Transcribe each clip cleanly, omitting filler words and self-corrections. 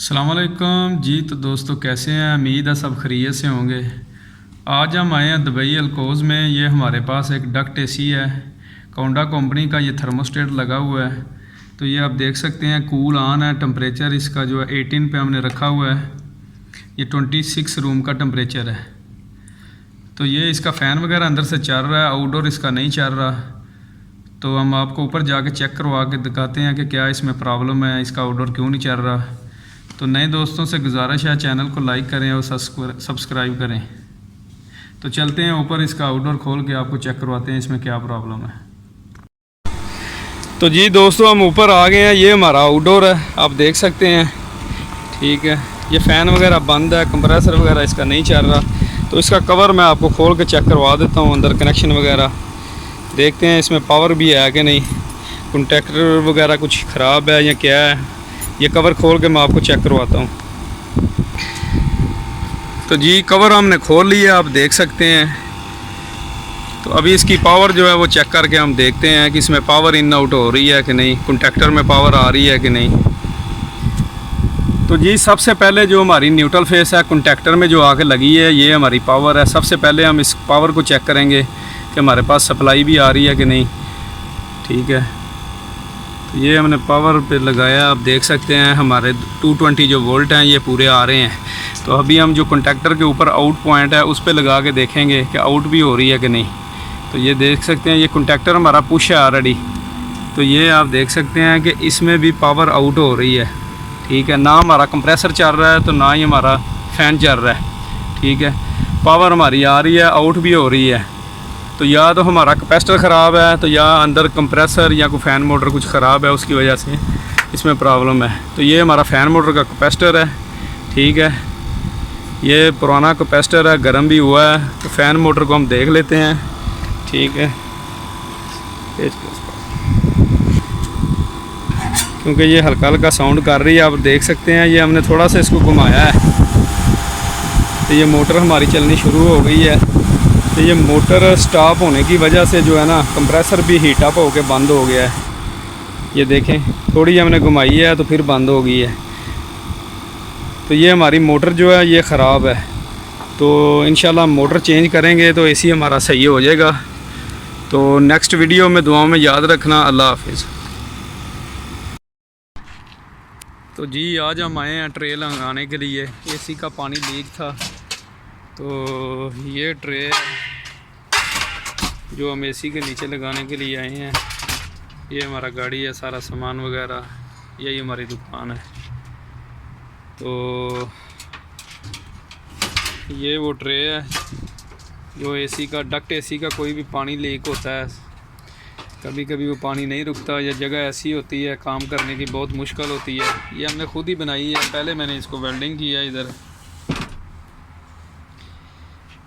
अस्सलामुअलैकुम जी। तो दोस्तों कैसे हैं? उम्मीद है सब खैरियत से होंगे। आज हम आए हैं दुबई अलकोज़ में। ये हमारे पास एक डक्ट एसी है, कोंडा कंपनी का। ये थर्मोस्टेट लगा हुआ है। तो ये आप देख सकते हैं कूल ऑन है। टेम्परेचर इसका जो है 18 पे हमने रखा हुआ है। ये 26 रूम का टेम्परेचर है। तो ये इसका फ़ैन वगैरह अंदर से चल रहा है, आउटडोर इसका नहीं चल रहा। तो हम आपको ऊपर जाके चेक करवा के दिखाते हैं कि क्या इसमें प्रॉब्लम है, इसका आउटडोर क्यों नहीं चल रहा। तो नए दोस्तों से गुजारिश है चैनल को लाइक करें और सब्सक्राइब करें। तो चलते हैं ऊपर, इसका आउटडोर खोल के आपको चेक करवाते हैं इसमें क्या प्रॉब्लम है। तो जी दोस्तों हम ऊपर आ गए हैं। ये हमारा आउटडोर है, आप देख सकते हैं। ठीक है, ये फ़ैन वगैरह बंद है, कंप्रेसर वगैरह इसका नहीं चल रहा। तो इसका कवर मैं आपको खोल के चेक करवा देता हूँ, अंदर कनेक्शन वगैरह देखते हैं इसमें पावर भी है कि नहीं, कंडक्टर वगैरह कुछ ख़राब है या क्या है। ये कवर खोल के मैं आपको चेक करवाता हूँ। तो जी कवर हमने खोल लिया, आप देख सकते हैं। तो अभी इसकी पावर जो है वो चेक करके हम देखते हैं कि इसमें पावर इन आउट हो रही है कि नहीं, कंडक्टर में पावर आ रही है कि नहीं। तो जी सबसे पहले जो हमारी न्यूट्रल फेस है कंडक्टर में जो आके लगी है, ये हमारी पावर है। सबसे पहले हम इस पावर को चेक करेंगे कि हमारे पास सप्लाई भी आ रही है कि नहीं। ठीक है, तो ये हमने पावर पे लगाया, आप देख सकते हैं हमारे 220 जो वोल्ट हैं ये पूरे आ रहे हैं। तो अभी हम जो कंडक्टर के ऊपर आउट पॉइंट है उस पर लगा के देखेंगे कि आउट भी हो रही है कि नहीं। तो ये देख सकते हैं ये कंडक्टर हमारा पुश है ऑलरेडी। तो ये आप देख सकते हैं कि इसमें भी पावर आउट हो रही है। ठीक है, ना हमारा कंप्रेसर चल रहा है तो ना ही हमारा फ़ैन चल रहा है। ठीक है, पावर हमारी आ रही है, आउट भी हो रही है। तो या तो हमारा कैपेसिटर ख़राब है, तो या अंदर कंप्रेसर या कोई फ़ैन मोटर कुछ ख़राब है, उसकी वजह से इसमें प्रॉब्लम है। तो ये हमारा फ़ैन मोटर का कैपेसिटर है। ठीक है, ये पुराना कैपेसिटर है, गर्म भी हुआ है। तो फ़ैन मोटर को हम देख लेते हैं। ठीक है, क्योंकि ये हल्का हल्का साउंड कर रही है, आप देख सकते हैं। ये हमने थोड़ा सा इसको घुमाया है तो ये मोटर हमारी चलनी शुरू हो गई है। तो ये मोटर स्टॉप होने की वजह से जो है ना कंप्रेसर भी हीट अप होकर बंद हो गया है। ये देखें, थोड़ी हमने घुमाई है तो फिर बंद हो गई है। तो ये हमारी मोटर जो है ये ख़राब है। तो इंशाल्लाह हम मोटर चेंज करेंगे तो एसी हमारा सही हो जाएगा। तो नेक्स्ट वीडियो में दुआओं में याद रखना। अल्लाह हाफिज़। तो जी आज हम आए हैं ट्रे लगाने के लिए। एसी का पानी लीक था, तो ये ट्रे जो हम एसी के नीचे लगाने के लिए आए हैं। ये हमारा गाड़ी है, सारा सामान वगैरह, यही हमारी दुकान है। तो ये वो ट्रे है जो एसी का डक्ट एसी का कोई भी पानी लीक होता है, कभी कभी वो पानी नहीं रुकता या जगह ऐसी होती है काम करने की बहुत मुश्किल होती है। ये हमने खुद ही बनाई है। पहले मैंने इसको वेल्डिंग किया इधर,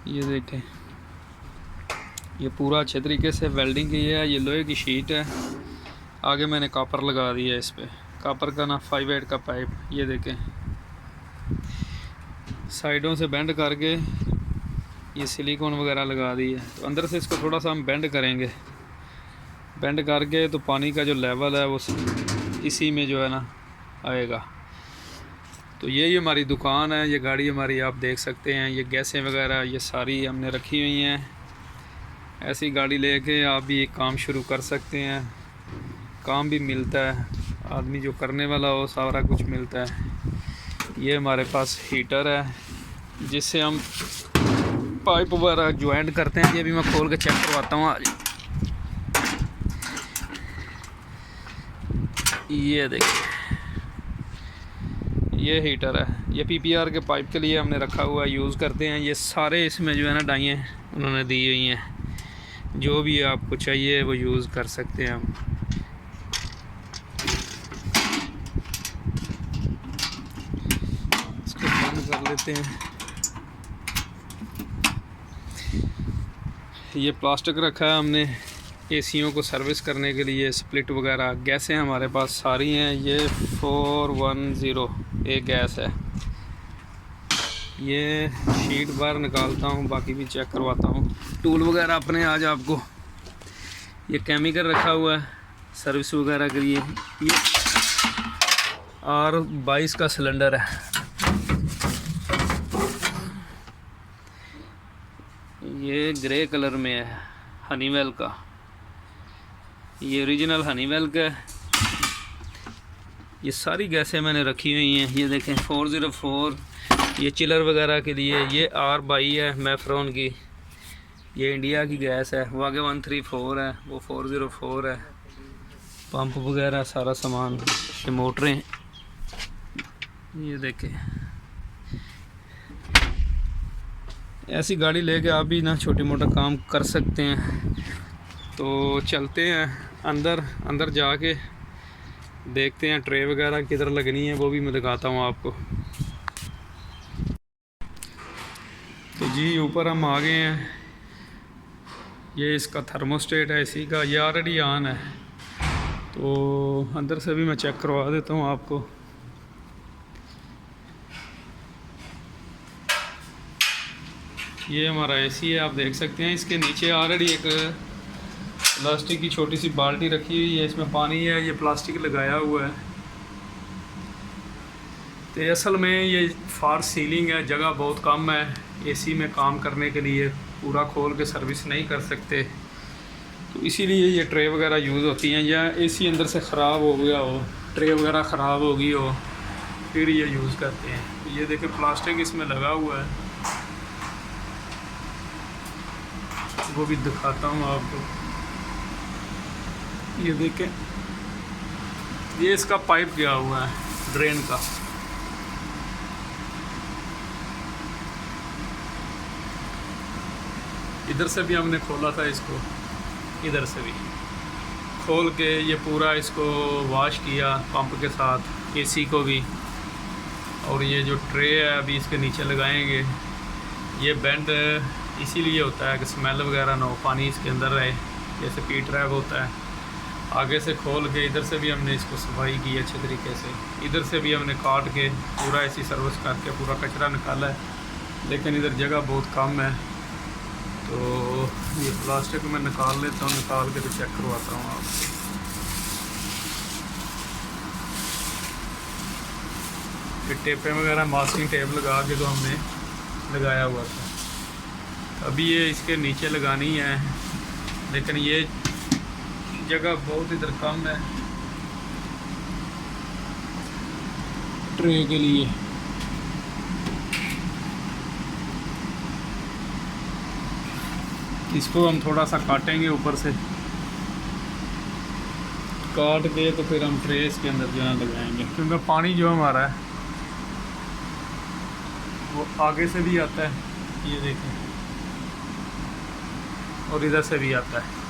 ये देखें, ये पूरा अच्छे तरीके से वेल्डिंग की है। ये लोहे की शीट है, आगे मैंने कॉपर लगा दिया है इस पर, कॉपर का ना 5/8 का पाइप। ये देखें, साइडों से बेंड करके ये सिलिकॉन वगैरह लगा दी है। तो अंदर से इसको थोड़ा सा हम बेंड करेंगे, बेंड करके तो पानी का जो लेवल है वो इसी में जो है ना आएगा। तो यही हमारी दुकान है। ये गाड़ी हमारी आप देख सकते हैं, ये गैसें वगैरह ये सारी हमने रखी हुई हैं। ऐसी गाड़ी लेके आप भी एक काम शुरू कर सकते हैं, काम भी मिलता है, आदमी जो करने वाला हो सारा कुछ मिलता है। ये हमारे पास हीटर है जिससे हम पाइप वगैरह ज्वाइंट करते हैं। ये भी मैं खोल के चेक करवाता हूँ आज। ये देखिए, ये हीटर है, ये पीपीआर के पाइप के लिए हमने रखा हुआ है, यूज़ करते हैं। ये सारे इसमें जो है ना डाइयाँ उन्होंने दी हुई हैं, जो भी आपको चाहिए वो यूज़ कर सकते हैं हम। इसको बंद कर लेते हैं। ये प्लास्टिक रखा है हमने एसीयों को सर्विस करने के लिए, स्प्लिट वगैरह। गैसें हमारे पास सारी हैं। ये 410 एक गैस है। ये शीट बाहर निकालता हूँ, बाकी भी चेक करवाता हूँ। टूल वगैरह अपने आज आपको, ये केमिकल रखा हुआ है सर्विस वगैरह के लिए। और 22 का सिलेंडर है। ये ग्रे कलर में है, हनीवेल का। ये ओरिजिनल हनीवेल का है। ये सारी गैसें मैंने रखी हुई हैं, ये देखें 404, ये चिलर वगैरह के लिए। ये R22 है मैफ्रॉन की, ये इंडिया की गैस है। वो आगे 134 है, वो 404 है। पंप वगैरह सारा सामान, ये मोटरें, ये देखें। ऐसी गाड़ी लेके आप भी ना छोटी मोटा काम कर सकते हैं। तो चलते हैं अंदर जाके देखते हैं ट्रे वगैरह किधर लगनी है, वो भी मैं दिखाता हूँ आपको। तो जी ऊपर हम आ गए हैं। ये इसका थर्मोस्टेट है इसी का, ये ऑलरेडी ऑन है। तो अंदर से भी मैं चेक करवा देता हूँ आपको। ये हमारा एसी है, आप देख सकते हैं। इसके नीचे ऑलरेडी एक प्लास्टिक की छोटी सी बाल्टी रखी हुई है, इसमें पानी है। ये प्लास्टिक लगाया हुआ है। तो असल में ये फार सीलिंग है, जगह बहुत कम है एसी में काम करने के लिए, पूरा खोल के सर्विस नहीं कर सकते। तो इसीलिए ये ट्रे वगैरह यूज़ होती हैं। या एसी अंदर से ख़राब हो गया हो, ट्रे वगैरह ख़राब हो गई हो, फिर ये यूज़ करते हैं। तो ये देखें प्लास्टिक इसमें लगा हुआ है, वो भी दिखाता हूँ आपको। ये देखें, ये इसका पाइप गया हुआ है ड्रेन का। इधर से भी हमने खोला था इसको, इधर से भी खोल के ये पूरा इसको वॉश किया पंप के साथ, एसी को भी। और ये जो ट्रे है अभी इसके नीचे लगाएंगे। ये बेंड इसीलिए होता है कि स्मेल वगैरह ना हो, पानी इसके अंदर रहे, जैसे पी ट्रैप होता है। आगे से खोल के इधर से भी हमने इसको सफाई की अच्छे तरीके से। इधर से भी हमने काट के पूरा ऐसी सर्विस करके पूरा कचरा निकाला है, लेकिन इधर जगह बहुत कम है। तो ये प्लास्टिक मैं निकाल लेता हूँ, निकाल के तो चेक करवाता हूँ आपको। ये टेपें वगैरह मास्किंग टेप लगा के तो हमने लगाया हुआ था। अभी ये इसके नीचे लगानी है, लेकिन ये जगह बहुत इधर कम है ट्रे के लिए। इसको हम थोड़ा सा काटेंगे ऊपर से, काट के तो फिर हम ट्रे इसके अंदर जो है लगाएंगे। क्योंकि पानी जो हमारा है वो आगे से भी आता है, ये देखें, और इधर से भी आता है।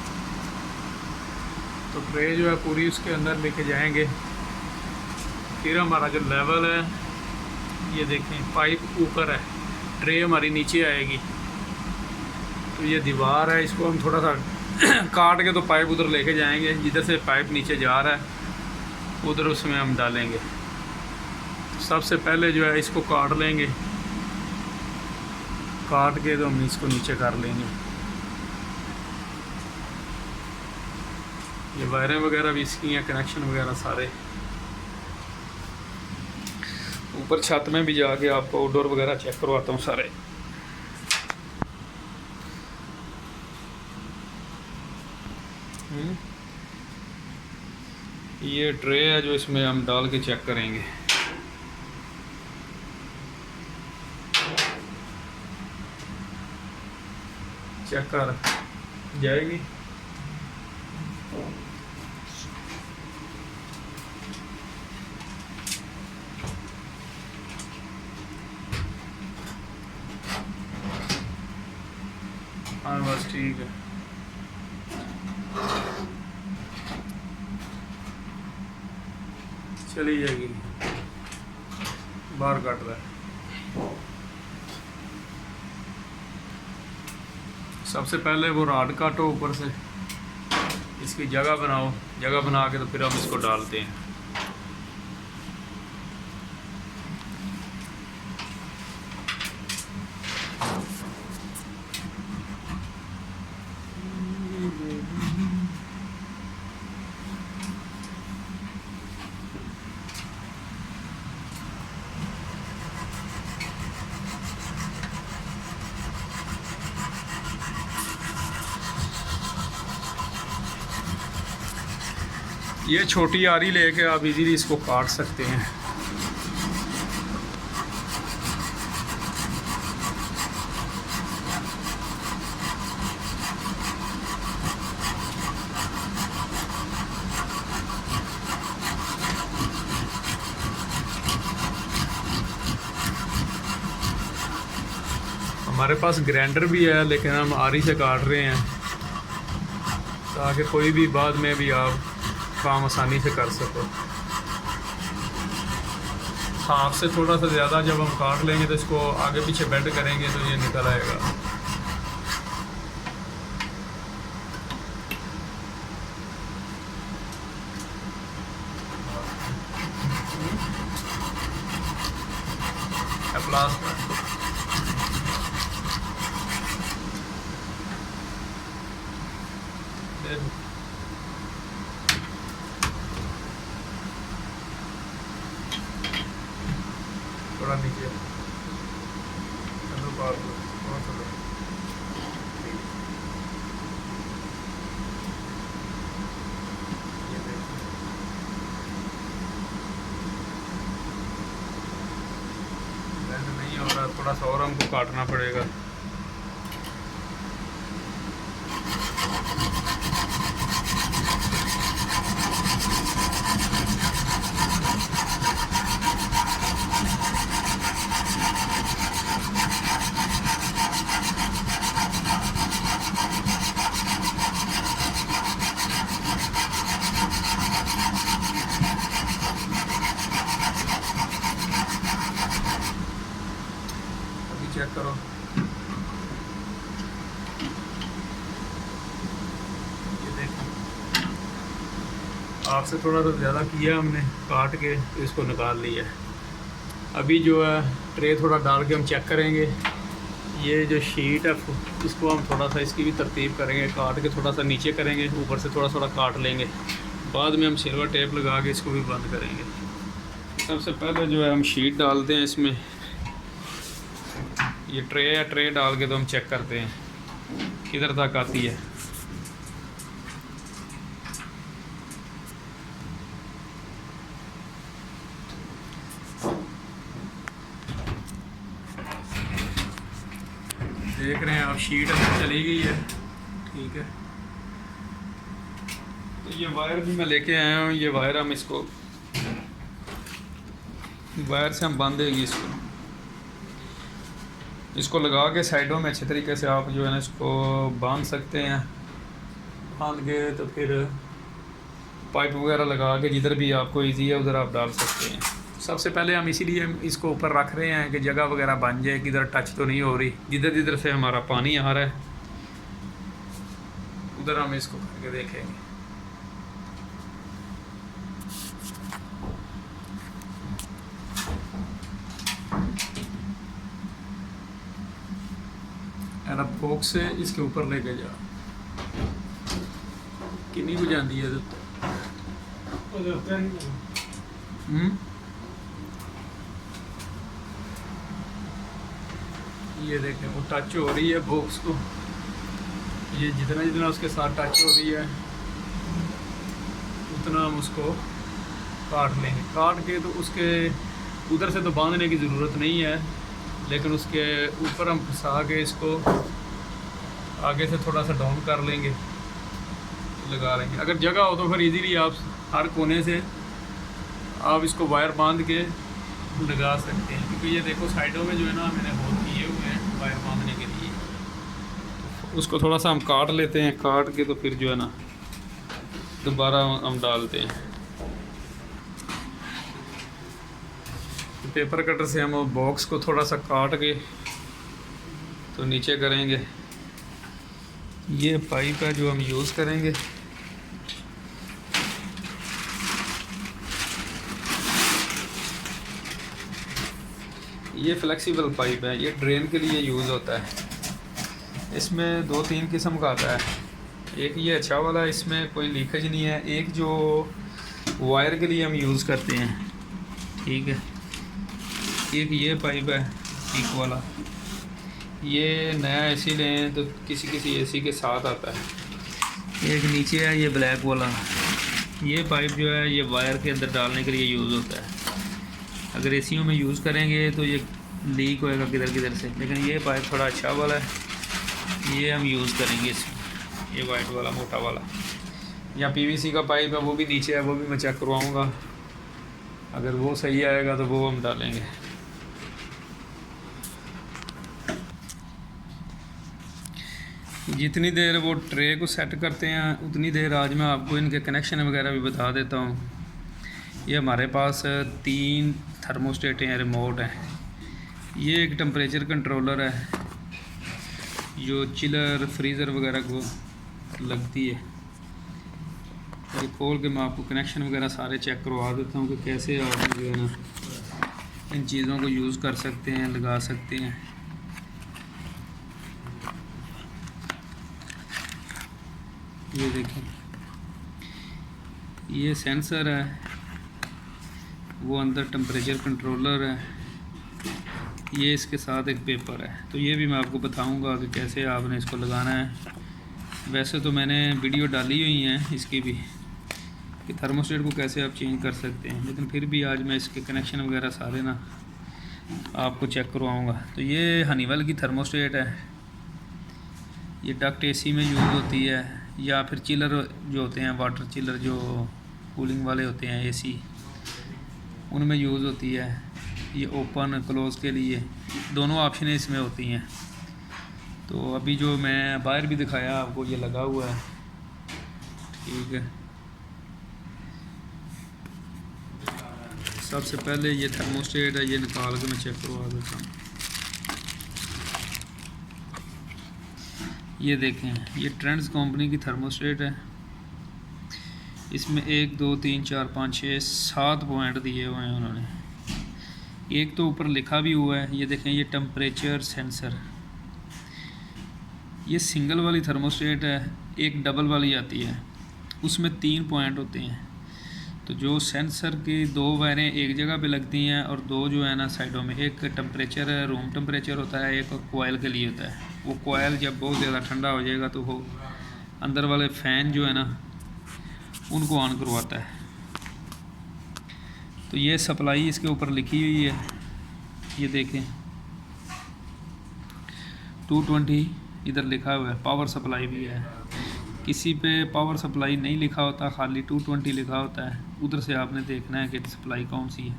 तो ट्रे जो है पूरी उसके अंदर लेके जाएंगे। फिर हमारा जो लेवल है, ये देखें पाइप ऊपर है, ट्रे हमारी नीचे आएगी। तो ये दीवार है, इसको हम थोड़ा सा काट के तो पाइप उधर लेके जाएंगे। जिधर से पाइप नीचे जा रहा है उधर उसमें हम डालेंगे। सबसे पहले जो है इसको काट लेंगे, काट के तो हम इसको नीचे कर लेंगे। ये वायरें वगैरह भी इसकी हैं, कनेक्शन वगैरह सारे। ऊपर छत में भी जाके आपको आउटडोर वगैरह चेक करवाता हूँ सारे। ये ट्रे है जो इसमें हम डाल के चेक करेंगे। चेक कर जाएगी। हाँ बस ठीक है। चली जाएगी, बाहर काट रहा है। सबसे पहले वो रॉड काटो, ऊपर से इसकी जगह बनाओ, जगह बना के तो फिर हम इसको डालते हैं। ये छोटी आरी लेके आप इजीली इसको काट सकते हैं। हमारे पास ग्राइंडर भी है, लेकिन हम आरी से काट रहे हैं ताकि कोई भी बाद में भी आप काम आसानी से कर सको। हाथ से थोड़ा सा ज़्यादा जब हम काट लेंगे तो इसको आगे पीछे बेंड करेंगे तो ये निकल आएगा। थोड़ा नीचे चलो बाहर और चलो। ये देखो बैंड नहीं हो रहा, थोड़ा सा और हमको काटना पड़ेगा। चेक करो, ये देखो आपसे थोड़ा सा ज़्यादा किया हमने काट के, तो इसको निकाल लिया। अभी जो है ट्रे थोड़ा डाल के हम चेक करेंगे। ये जो शीट है इसको हम थोड़ा सा इसकी भी तरतीब करेंगे, काट के थोड़ा सा नीचे करेंगे, ऊपर से थोड़ा थोड़ा काट लेंगे। बाद में हम सिल्वर टेप लगा के इसको भी बंद करेंगे। सबसे पहले जो है हम शीट डालते हैं इसमें। ये ट्रे है, ट्रे डाल के तो हम चेक करते हैं किधर तक आती है। देख रहे हैं आप शीट अंदर चली गई है, ठीक है। तो ये वायर भी मैं लेके आया हूँ। ये वायर हम इसको वायर से हम बांध देंगे इसको लगा के साइडों में अच्छे तरीके से आप जो है ना इसको बांध सकते हैं। बांध के तो फिर पाइप वगैरह लगा के जिधर भी आपको इजी है उधर आप डाल सकते हैं। सबसे पहले हम इसीलिए इसको ऊपर रख रहे हैं कि जगह वगैरह बन जाए, किधर टच तो नहीं हो रही। जिधर जिधर से हमारा पानी आ रहा है उधर हम इसको करके देखेंगे। फोक से इसके ऊपर लेके जा कितनी बुझाती है ये देखें वो टच हो रही है बॉक्स को। ये जितना जितना उसके साथ टच हो रही है उतना हम उसको काट लेंगे। काट के तो उसके उधर से तो बांधने की ज़रूरत नहीं है, लेकिन उसके ऊपर हम फंसा के इसको आगे से थोड़ा सा डाउन कर लेंगे, लगा लेंगे। अगर जगह हो तो फिर इजीली आप हर कोने से आप इसको वायर बांध के लगा सकते हैं, क्योंकि ये देखो साइडों में जो है ना मैंने होल किए हुए हैं वायर बांधने के लिए। तो उसको थोड़ा सा हम काट लेते हैं, काट के तो फिर जो है ना दोबारा हम डालते हैं। पेपर कटर से हम बॉक्स को थोड़ा सा काट के तो नीचे करेंगे। ये पाइप है जो हम यूज़ करेंगे। ये फ्लेक्सिबल पाइप है, ये ड्रेन के लिए यूज़ होता है। इसमें 2-3 किस्म का आता है। एक ये अच्छा वाला है, इसमें कोई लीकेज नहीं है। एक जो वायर के लिए हम यूज़ करते हैं, ठीक है। एक ये पाइप है पीक वाला, ये नया एसी लें तो किसी किसी एसी के साथ आता है। एक नीचे है ये ब्लैक वाला, ये पाइप जो है ये वायर के अंदर डालने के लिए यूज़ होता है। अगर एसीओं में यूज़ करेंगे तो ये लीक होएगा किधर किधर से, लेकिन ये पाइप थोड़ा अच्छा वाला है, ये हम यूज़ करेंगे इसमें। ये वाइट वाला मोटा वाला, या पीवीसी का पाइप है वो भी नीचे है, वो भी मैं चेक करवाऊँगा। अगर वो सही आएगा तो वो हम डालेंगे। जितनी देर वो ट्रे को सेट करते हैं उतनी देर आज मैं आपको इनके कनेक्शन वगैरह भी बता देता हूँ। ये हमारे पास 3 थर्मोस्टेट हैं, रिमोट हैं। ये एक टेम्परेचर कंट्रोलर है जो चिलर फ्रीज़र वगैरह को लगती है। ये खोल के मैं आपको कनेक्शन वगैरह सारे चेक करवा देता हूँ कि कैसे आप जो है ना इन चीज़ों को यूज़ कर सकते हैं, लगा सकते हैं। ये देखें, ये सेंसर है, वो अंदर टेम्परेचर कंट्रोलर है, ये इसके साथ एक पेपर है। तो ये भी मैं आपको बताऊंगा कि कैसे आपने इसको लगाना है। वैसे तो मैंने वीडियो डाली हुई है इसकी भी कि थर्मोस्टेट को कैसे आप चेंज कर सकते हैं, लेकिन फिर भी आज मैं इसके कनेक्शन वगैरह सारे ना आपको चेक करवाऊँगा। तो ये हनीवेल की थर्मोस्टेट है। ये डक्ट एसी में यूज़ होती है, या फिर चिलर जो होते हैं, वाटर चिलर जो कूलिंग वाले होते हैं एसी, उनमें यूज़ होती है। ये ओपन क्लोज़ के लिए दोनों ऑप्शन इसमें होती हैं। तो अभी जो मैं बाहर भी दिखाया आपको, ये लगा हुआ है, ठीक है। सबसे पहले ये थर्मोस्टेट है, ये निकाल के मैं चेक करवा देता हूँ। ये देखें, ये ट्रेंड्स कंपनी की थर्मोस्टेट है। इसमें 1 2 3 4 5 6 7 पॉइंट दिए हुए हैं उन्होंने। एक तो ऊपर लिखा भी हुआ है, ये देखें, ये टेम्परेचर सेंसर। ये सिंगल वाली थर्मोस्टेट है, एक डबल वाली आती है, उसमें 3 पॉइंट होते हैं। तो जो सेंसर की 2 वायरें एक जगह पे लगती हैं और 2 जो है ना साइडों में, एक टेम्परेचर रूम टेम्परेचर होता है, एक कोयल के लिए होता है। वो कोयल जब बहुत ज़्यादा ठंडा हो जाएगा तो वो अंदर वाले फ़ैन जो है ना उनको ऑन करवाता है। तो ये सप्लाई इसके ऊपर लिखी हुई है, ये देखें 220 इधर लिखा हुआ है। पावर सप्लाई भी है, किसी पे पावर सप्लाई नहीं लिखा होता, खाली 220 लिखा होता है। उधर से आपने देखना है कि सप्लाई कौन सी है।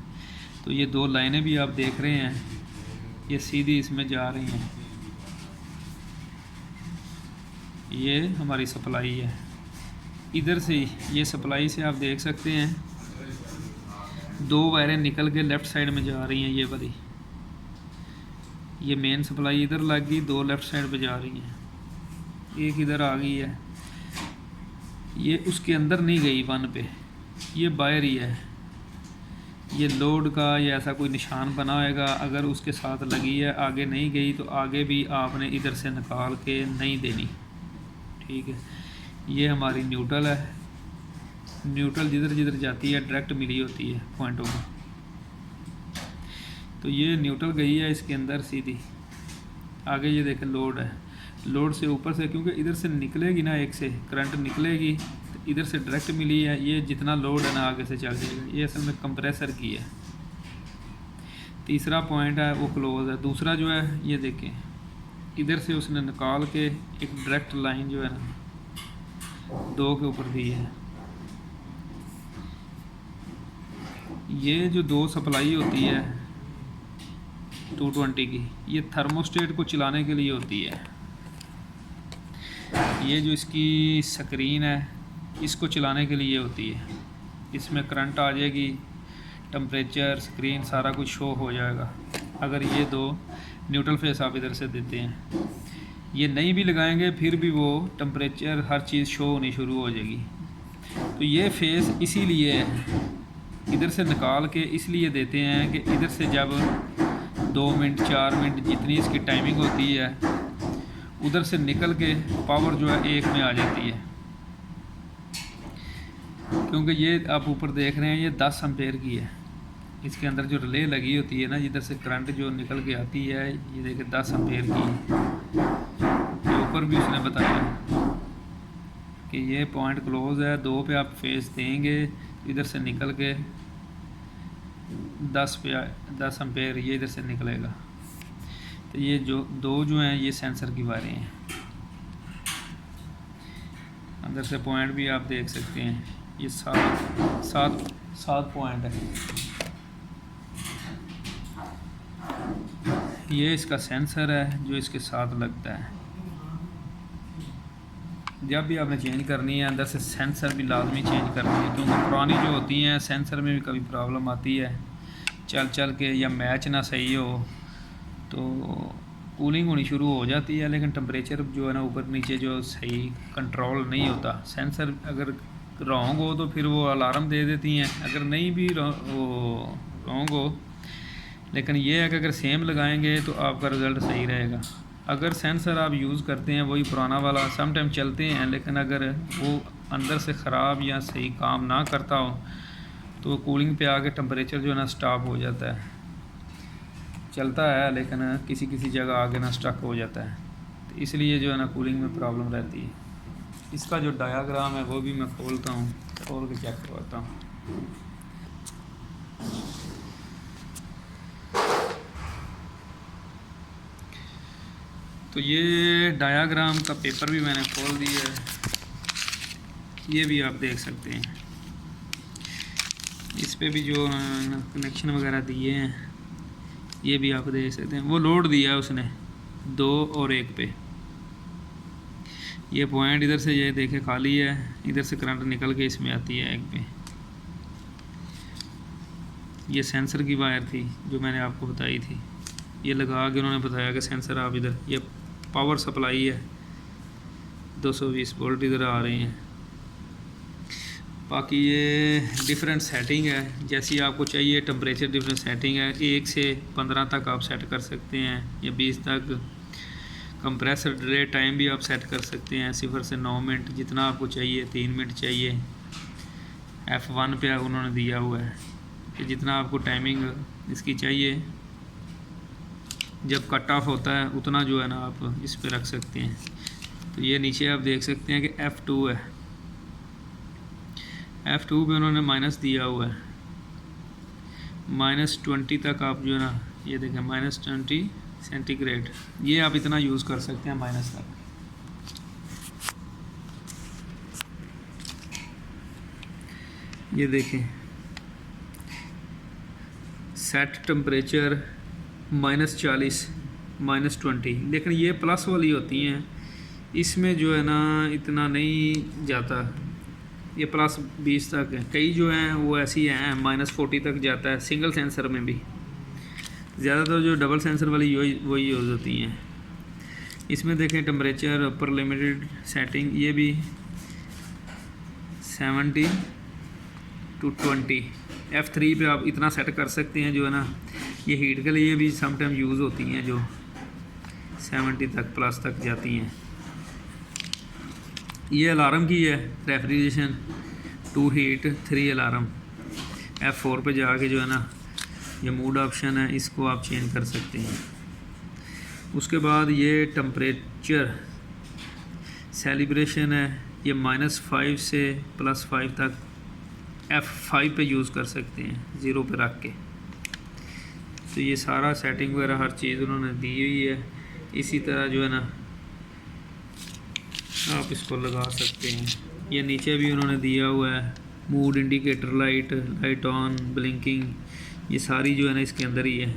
तो ये 2 लाइनें भी आप देख रहे हैं, ये सीधी इसमें जा रही हैं। ये हमारी सप्लाई है। इधर से ये सप्लाई से आप देख सकते हैं 2 वायरें निकल के लेफ़्ट साइड में जा रही हैं। ये वाली, ये मेन सप्लाई इधर लग गई, 2 लेफ़्ट साइड पे जा रही हैं, एक इधर आ गई है। ये उसके अंदर नहीं गई 1 पे, ये बाहर ही है। ये लोड का या ऐसा कोई निशान बना होगा, अगर उसके साथ लगी है, आगे नहीं गई तो आगे भी आपने इधर से निकाल के नहीं देनी, ठीक है। ये हमारी न्यूट्रल है। न्यूट्रल जिधर जिधर जाती है डायरेक्ट मिली होती है पॉइंटों को। तो ये न्यूट्रल गई है इसके अंदर सीधी। आगे ये देखें लोड है, लोड से ऊपर से, क्योंकि इधर से निकलेगी ना, एक से करंट निकलेगी तो इधर से डायरेक्ट मिली है। ये जितना लोड है ना आगे से चल जाएगा। ये असल में कंप्रेसर की है। तीसरा पॉइंट है वो क्लोज है। दूसरा जो है ये देखें, इधर से उसने निकाल के एक डायरेक्ट लाइन जो है ना 2 के ऊपर दी है। ये जो 2 सप्लाई होती है 220 की, ये थर्मोस्टेट को चलाने के लिए होती है। ये जो इसकी स्क्रीन है इसको चलाने के लिए होती है। इसमें करंट आ जाएगी, टेम्परेचर, स्क्रीन सारा कुछ शो हो जाएगा। अगर ये 2 न्यूट्रल फेस आप इधर से देते हैं, ये नहीं भी लगाएंगे फिर भी वो टेम्परेचर हर चीज़ शो होनी शुरू हो जाएगी। तो ये फेस इसीलिए है, इधर से निकाल के इसलिए देते हैं कि इधर से जब 2 मिनट 4 मिनट जितनी इसकी टाइमिंग होती है, उधर से निकल के पावर जो है 1 में आ जाती है। क्योंकि ये आप ऊपर देख रहे हैं ये 10 एम्पेयर की है। इसके अंदर जो रिले लगी होती है ना, जिधर से करंट जो निकल के आती है, ये देखिए 10 एम्पेयर की है। ये ऊपर भी उसने बताया कि ये पॉइंट क्लोज है, 2 पे आप फेस देंगे, इधर से निकल के 10 एम्पेयर ये इधर से निकलेगा। तो ये जो 2 जो हैं ये सेंसर की वायरें हैं। अंदर से पॉइंट भी आप देख सकते हैं, ये 7 पॉइंट है। ये इसका सेंसर है जो इसके साथ लगता है। जब भी आपने चेंज करनी है अंदर से सेंसर भी लाजमी चेंज करनी है, क्योंकि पुरानी जो होती हैं सेंसर में भी कभी प्रॉब्लम आती है चल के, या मैच ना सही हो तो कूलिंग होनी शुरू हो जाती है, लेकिन टेम्परेचर जो है ना ऊपर नीचे जो सही कंट्रोल नहीं होता। सेंसर अगर रॉन्ग हो तो फिर वो अलार्म दे देती हैं, अगर नहीं भी रॉन्ग हो, लेकिन ये है कि अगर सेम लगाएंगे तो आपका रिज़ल्ट सही रहेगा। अगर सेंसर आप यूज़ करते हैं वही पुराना वाला, सम टाइम चलते हैं, लेकिन अगर वो अंदर से ख़राब या सही काम ना करता हो तो कूलिंग पे आके टेम्परेचर जो है ना स्टॉप हो जाता है। चलता है लेकिन किसी किसी जगह आगे ना स्टक हो जाता है, तो इसलिए जो है ना कूलिंग में प्रॉब्लम रहती है। इसका जो डायाग्राम है वो भी मैं खोलता हूँ, खोल के चेक करवाता हूँ। तो ये डायाग्राम का पेपर भी मैंने खोल दिया है, ये भी आप देख सकते हैं। इस पे भी जो कनेक्शन वगैरह दिए हैं ये भी आप देख सकते हैं। वो लोड दिया है उसने 2 और 1 पे। ये पॉइंट इधर से ये देखे खाली है, इधर से करंट निकल के इसमें आती है 1 पे। ये सेंसर की वायर थी जो मैंने आपको बताई थी, ये लगा के उन्होंने बताया कि सेंसर आप इधर, ये पावर सप्लाई है 220 वोल्ट इधर आ रहे हैं। बाकी ये डिफरेंट सेटिंग है, जैसी आपको चाहिए टेम्परेचर डिफरेंट सेटिंग है। 1 से 15 तक आप सेट कर सकते हैं या 20 तक। कंप्रेसर ड्रे टाइम भी आप सेट कर सकते हैं, 0 से 9 मिनट जितना आपको चाहिए, 3 मिनट चाहिए। F1 पे उन्होंने दिया हुआ है कि जितना आपको टाइमिंग इसकी चाहिए, जब कट ऑफ होता है उतना जो है ना आप इस पे रख सकते हैं। तो ये नीचे आप देख सकते हैं कि F2 है, F2 पे उन्होंने माइनस दिया हुआ है, -20 तक आप जो है ना, ये देखें -20 सेंटीग्रेड, ये आप इतना यूज़ कर सकते हैं माइनस तक। ये देखें सेट टेम्परेचर -40 -20, लेकिन ये प्लस वाली होती हैं, इसमें जो है ना इतना नहीं जाता, ये +20 तक है। कई जो हैं वो ऐसी हैं -40 तक जाता है, सिंगल सेंसर में भी। ज़्यादातर जो डबल सेंसर वाली वही यूज़ होती हैं। इसमें देखें टेम्परेचर अपर लिमिटेड सेटिंग, ये भी 70 to 20। F3 पे आप इतना सेट कर सकते हैं जो है ना, ये हीट के लिए भी सम टाइम यूज़ होती हैं, जो 70 तक प्लस तक जाती हैं। ये अलार्म की है, रेफ्रिजरेशन 2 हीट 3 अलार्म। F4 पे जाके जो है ना ये मूड ऑप्शन है, इसको आप चेंज कर सकते हैं। उसके बाद ये टेम्परेचर सेलिब्रेशन है, ये -5 से +5 तक F5 पे यूज़ कर सकते हैं, 0 पे रख के। तो ये सारा सेटिंग वगैरह हर चीज़ उन्होंने दी हुई है। इसी तरह जो है ना आप इसको लगा सकते हैं। ये नीचे भी उन्होंने दिया हुआ है mood indicator, light on, blinking, ये सारी जो है ना इसके अंदर ही है।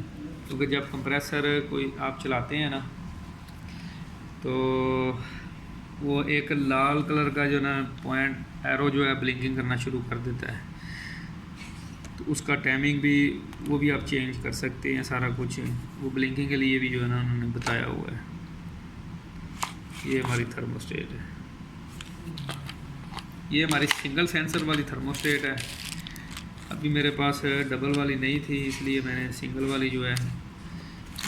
क्योंकि जब कंप्रेसर कोई आप चलाते हैं ना तो वो एक लाल कलर का जो ना पॉइंट एरो जो है ब्लिंकिंग करना शुरू कर देता है, तो उसका टाइमिंग भी वो भी आप चेंज कर सकते हैं। सारा कुछ वो ब्लिंकिंग के लिए भी जो है ना उन्होंने बताया हुआ है। ये हमारी थर्मोस्टेट है, ये हमारी सिंगल सेंसर वाली थर्मोस्टेट है। अभी मेरे पास डबल वाली नहीं थी, इसलिए मैंने सिंगल वाली जो है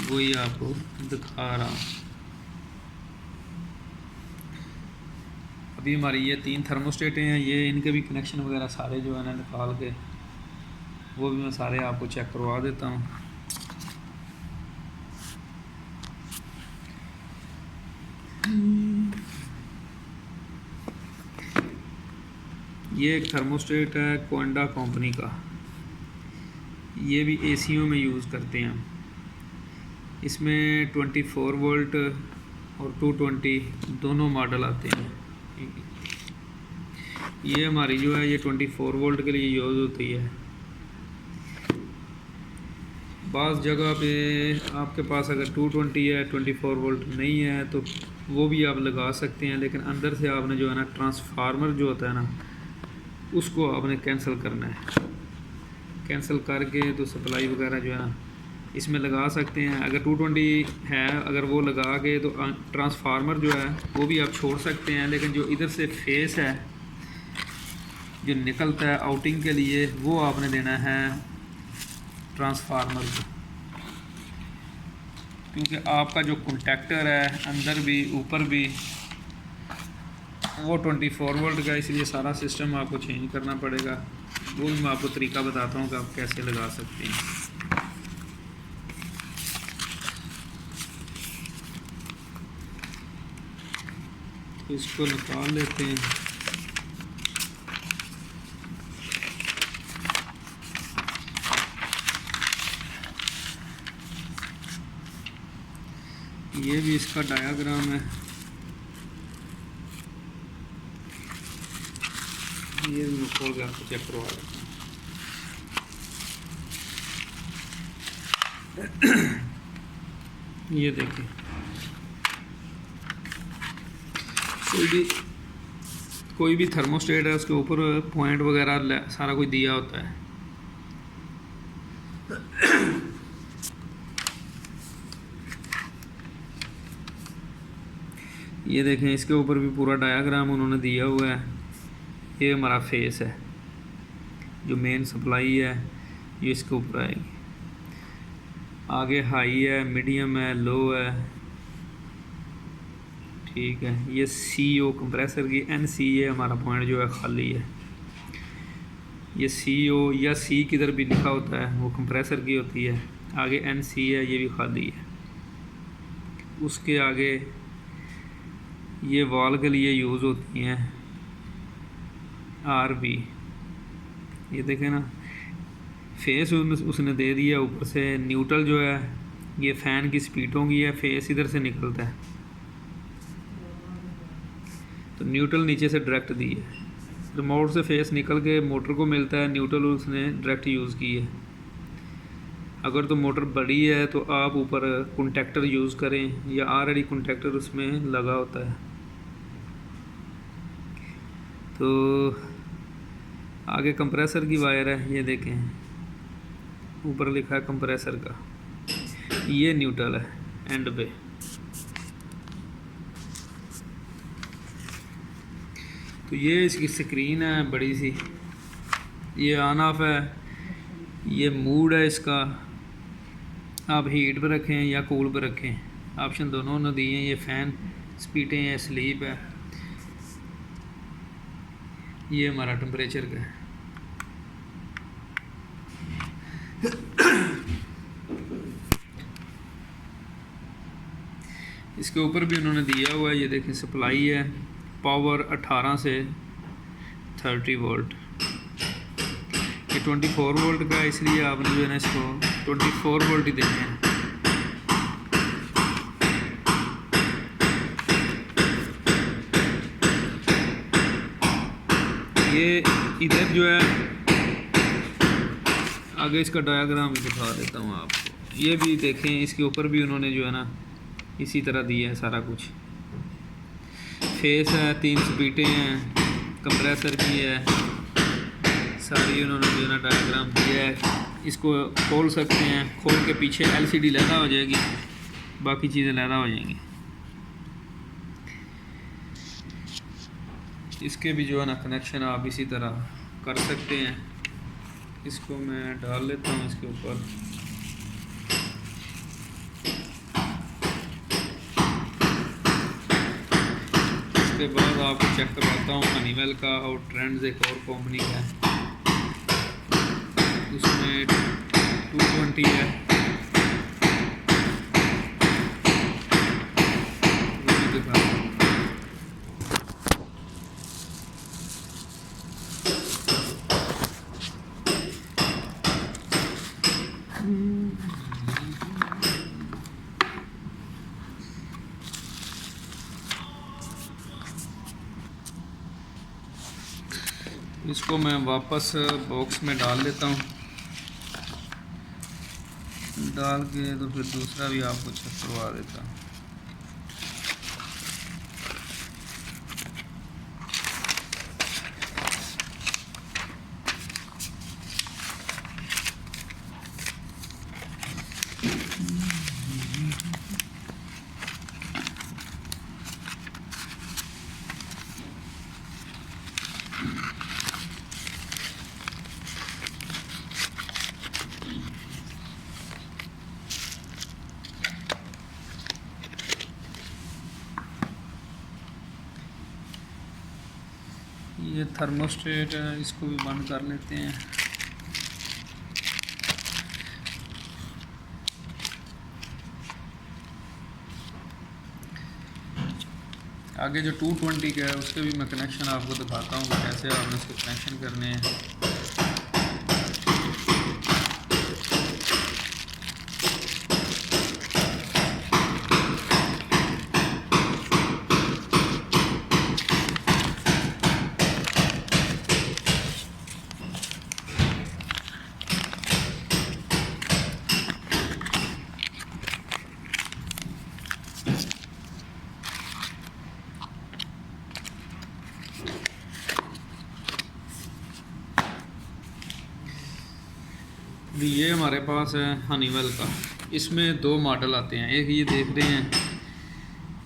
वही आपको दिखा रहा हूँ। अभी हमारी ये 3 थर्मोस्टेटें हैं, ये इनके भी कनेक्शन वगैरह सारे जो है ना निकाल के वो भी मैं सारे आपको चेक करवा देता हूँ। ये एक थर्मोस्टेट है कोंडा कंपनी का, ये भी एसीओ में यूज़ करते हैं हम। इसमें 24 वोल्ट और 220 दोनों मॉडल आते हैं। ये हमारी जो है ये 24 वोल्ट के लिए यूज़ होती है। बाज़ जगह पे आपके पास अगर 220 है, 24 वोल्ट नहीं है, तो वो भी आप लगा सकते हैं, लेकिन अंदर से आपने जो है ना ट्रांसफार्मर जो होता है ना उसको आपने कैंसिल करना है। कैंसिल करके तो सप्लाई वगैरह जो है ना इसमें लगा सकते हैं। अगर 220 है, अगर वो लगा के तो ट्रांसफार्मर जो है वो भी आप छोड़ सकते हैं, लेकिन जो इधर से फेस है जो निकलता है आउटिंग के लिए वो आपने देना है ट्रांसफार्मर को, क्योंकि आपका जो कॉन्टैक्टर है अंदर भी ऊपर भी वो 24 वोल्ट का, इसलिए सारा सिस्टम आपको चेंज करना पड़ेगा। वो भी मैं आपको तरीका बताता हूँ कि आप कैसे लगा सकते हैं। तो इसको निकाल लेते हैं। ये भी इसका डायग्राम है, ये भी मैं खोल के आपको चेक करवा देता हूँ। ये देखिए, कोई भी थर्मोस्टेट है उसके ऊपर पॉइंट वगैरह सारा कुछ दिया होता है। ये देखें, इसके ऊपर भी पूरा डायग्राम उन्होंने दिया हुआ है। ये हमारा फेस है, जो मेन सप्लाई है ये इसके ऊपर आएगी। आगे हाई है, मीडियम है, लो है, ठीक है। ये CO कंप्रेसर की NCA हमारा पॉइंट जो है खाली है। ये CO या C किधर भी लिखा होता है वो कंप्रेसर की होती है। आगे NC है, ये भी खाली है। उसके आगे ये वॉल के लिए यूज़ होती हैं RB। ये देखें ना, फेस उसने दे दिया, ऊपर से न्यूट्रल जो है ये फ़ैन की स्पीडों की है, फेस इधर से निकलता है, तो न्यूट्रल नीचे से डायरेक्ट दी है। रिमोट से फेस निकल के मोटर को मिलता है, न्यूट्रल उसने डायरेक्ट यूज़ की है। अगर तो मोटर बड़ी है तो आप ऊपर कॉन्टैक्टर यूज़ करें, या ऑलरेडी कॉन्टैक्टर उसमें लगा होता है। तो आगे कंप्रेसर की वायर है, ये देखें ऊपर लिखा है कंप्रेसर का, ये न्यूट्रल है एंड पे। तो ये इसकी स्क्रीन है बड़ी सी, ये ऑन ऑफ है, ये मूड है इसका, आप हीट पे रखें या कूल पे रखें, ऑप्शन दोनों ने दिए हैं। ये फ़ैन स्पीडें हैं, स्लीप है, ये हमारा टेम्परेचर का है। इसके ऊपर भी उन्होंने दिया हुआ है, ये देखें सप्लाई है, पावर 18 से 30 वोल्ट। ये 24 वोल्ट का, इसलिए आपने जो है ना इसको 24 वोल्ट ही देने हैं। ये इधर जो है आगे इसका डायग्राम भी दिखा देता हूँ आपको। ये भी देखें, इसके ऊपर भी उन्होंने जो है ना इसी तरह दिया है सारा कुछ। फेस है, 3 स्पीडें हैं, कंप्रेसर की है, सारी उन्होंने जो है ना डायग्राम दिया है। इसको खोल सकते हैं, खोल के पीछे LCD लगा हो जाएगी, बाकी चीज़ें लगा हो जाएंगी। इसके भी जो है ना कनेक्शन आप इसी तरह कर सकते हैं। इसको मैं डाल लेता हूँ इसके ऊपर। इसके बाद आपको चेक करवाता हूँ हनीवेल का, और ट्रेंड्स एक और कंपनी का है, उसमें 220 है, वो भी दिखा। इसको मैं वापस बॉक्स में डाल लेता हूँ, डाल के तो फिर दूसरा भी आपको चेक करवा देता हूँ। ये थर्मोस्टेट है, इसको भी बंद कर लेते हैं। आगे जो 220 का है उसके भी मैं कनेक्शन आपको दिखाता हूँ कि कैसे आपने इसको कनेक्शन करने हैं। ये हमारे पास है हनीवेल का, इसमें दो मॉडल आते हैं, एक ये देख रहे हैं,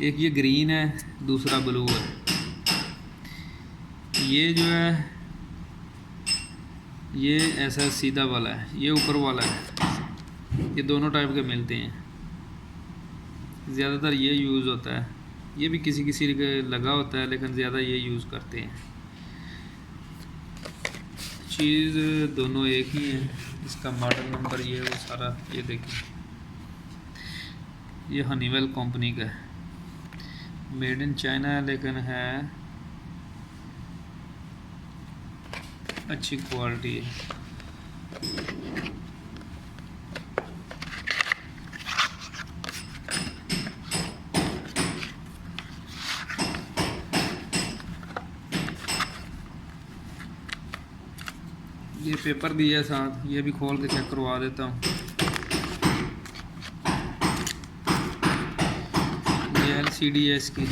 एक ये ग्रीन है, दूसरा ब्लू है। ये जो है ये ऐसा सीधा वाला है, ये ऊपर वाला है, ये दोनों टाइप के मिलते हैं। ज़्यादातर ये यूज़ होता है, ये भी किसी किसी के लगा होता है लेकिन ज़्यादा ये यूज़ करते हैं। चीज़ दोनों एक ही है। इसका मॉडल नंबर ये वो सारा ये देखिए, ये हनीवेल कंपनी का है, मेड इन चाइना है लेकिन है अच्छी क्वालिटी है। ये पेपर दिया है साथ, ये भी खोल के चेक करवा देता हूँ। ये LCD है इसकी,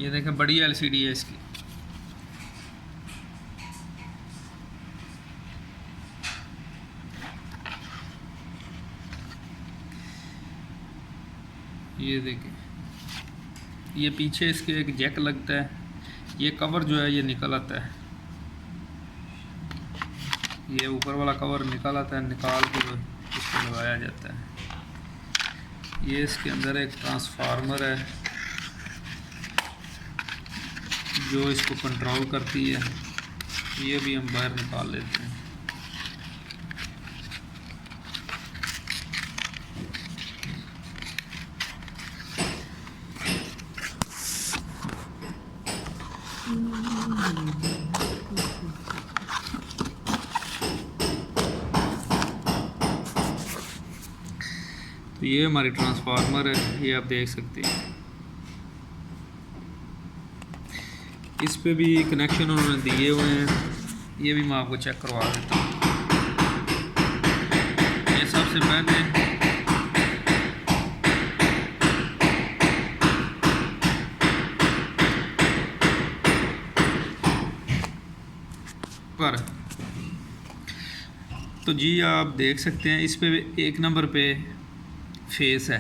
ये देखें बड़ी LCD है इसकी। ये देखें, ये पीछे इसके एक जैक लगता है, ये कवर जो है ये निकल आता है, ये ऊपर वाला कवर निकल आता है, निकाल के इसको लगाया जाता है। ये इसके अंदर एक ट्रांसफार्मर है जो इसको कंट्रोल करती है, ये भी हम बाहर निकाल लेते हैं। तो ये हमारी ट्रांसफार्मर है, ये आप देख सकते हैं। इस पे भी कनेक्शन उन्होंने दिए हुए हैं, ये भी मैं आपको चेक करवा देता हूँ। ये सबसे पहले पर तो जी आप देख सकते हैं, इस पे एक नंबर पे फेस है,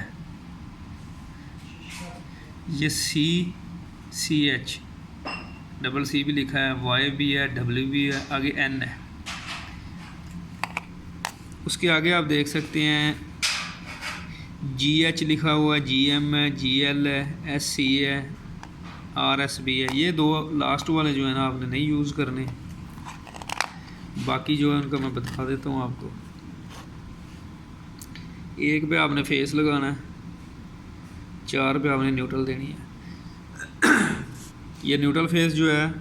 ये CH डबल C भी लिखा है, Y भी है, W भी है, आगे N है। उसके आगे आप देख सकते हैं GH लिखा हुआ है, GM है, GL है, SC है, RS भी है। ये दो लास्ट वाले जो है ना आपने नहीं यूज़ करने, बाकी जो है उनका मैं बता देता हूँ आपको। एक पे आपने फेस लगाना है, 4 पे आपने न्यूट्रल देनी है। ये न्यूट्रल फेस जो है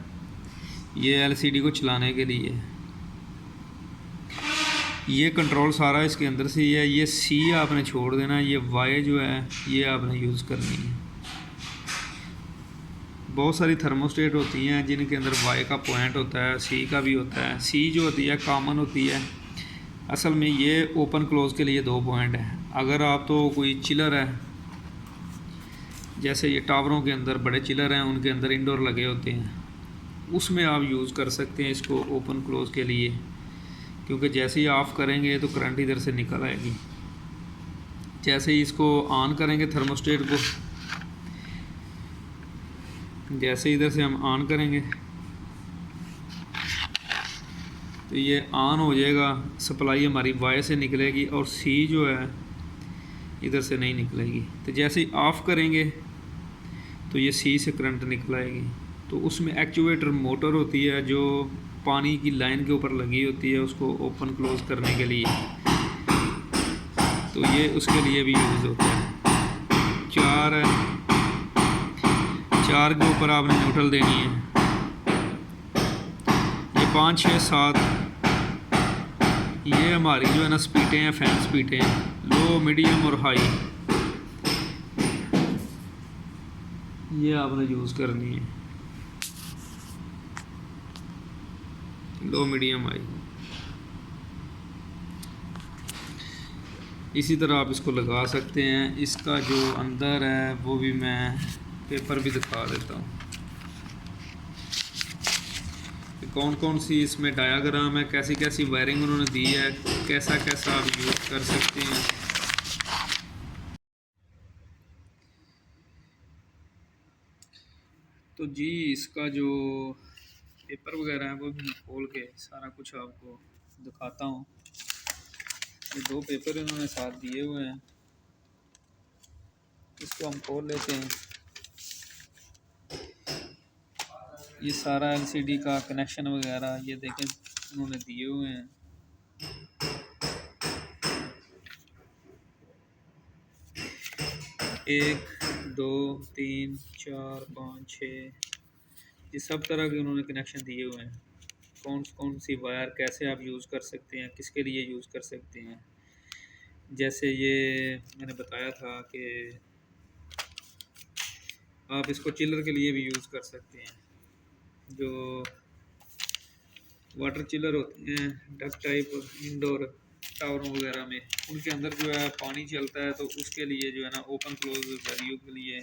ये LCD को चलाने के लिए, ये कंट्रोल सारा इसके अंदर से ही है। ये C आपने छोड़ देना, ये Y जो है ये आपने यूज़ करनी है। बहुत सारी थर्मोस्टेट होती हैं जिनके अंदर वाई का पॉइंट होता है, सी का भी होता है। सी जो होती है कॉमन होती है। असल में ये ओपन क्लोज के लिए 2 पॉइंट है। अगर आप तो कोई चिलर है, जैसे ये टावरों के अंदर बड़े चिलर हैं, उनके अंदर इंडोर लगे होते हैं, उसमें आप यूज़ कर सकते हैं इसको ओपन क्लोज के लिए, क्योंकि जैसे ही ऑफ़ करेंगे तो करंट इधर से निकल आएगी। जैसे ही इसको ऑन करेंगे थर्मोस्टेट को, जैसे इधर से हम ऑन करेंगे तो ये ऑन हो जाएगा, सप्लाई हमारी वाई से निकलेगी और सी जो है इधर से नहीं निकलेगी। तो जैसे ही ऑफ़ करेंगे तो ये सी से करंट निकल आएगी। तो उसमें एक्चुएटर मोटर होती है जो पानी की लाइन के ऊपर लगी होती है उसको ओपन क्लोज करने के लिए, तो ये उसके लिए भी यूज़ होता है। 4 के ऊपर आपने न्यूट्रल देनी है। ये 5 6 7 ये हमारी जो है ना स्पीडें हैं, फैन स्पीडें हैं, लो मीडियम और हाई, ये आपने यूज़ करनी है। लो मीडियम हाई, इसी तरह आप इसको लगा सकते हैं। इसका जो अंदर है वो भी मैं पेपर भी दिखा देता हूँ कि कौन कौन सी इसमें डायाग्राम है, कैसी कैसी वायरिंग उन्होंने दी है, कैसा कैसा आप यूज़ कर सकते हैं। तो जी इसका जो पेपर वगैरह है वो भी मैं खोल के सारा कुछ आपको दिखाता हूँ। ये 2 पेपर इन्होंने साथ दिए हुए हैं, इसको हम खोल लेते हैं। ये सारा एलसीडी का कनेक्शन वगैरह ये देखें उन्होंने दिए हुए हैं। एक 2 3 4 5 6 ये सब तरह के उन्होंने कनेक्शन दिए हुए हैं। कौन कौन सी वायर कैसे आप यूज़ कर सकते हैं, किसके लिए यूज़ कर सकते हैं। जैसे ये मैंने बताया था कि आप इसको चिलर के लिए भी यूज़ कर सकते हैं। जो वाटर चिलर होते हैं डक टाइप इंडोर टावरों वगैरह में, उनके अंदर जो है पानी चलता है, तो उसके लिए जो है ना ओपन क्लोज वैल्यू के लिए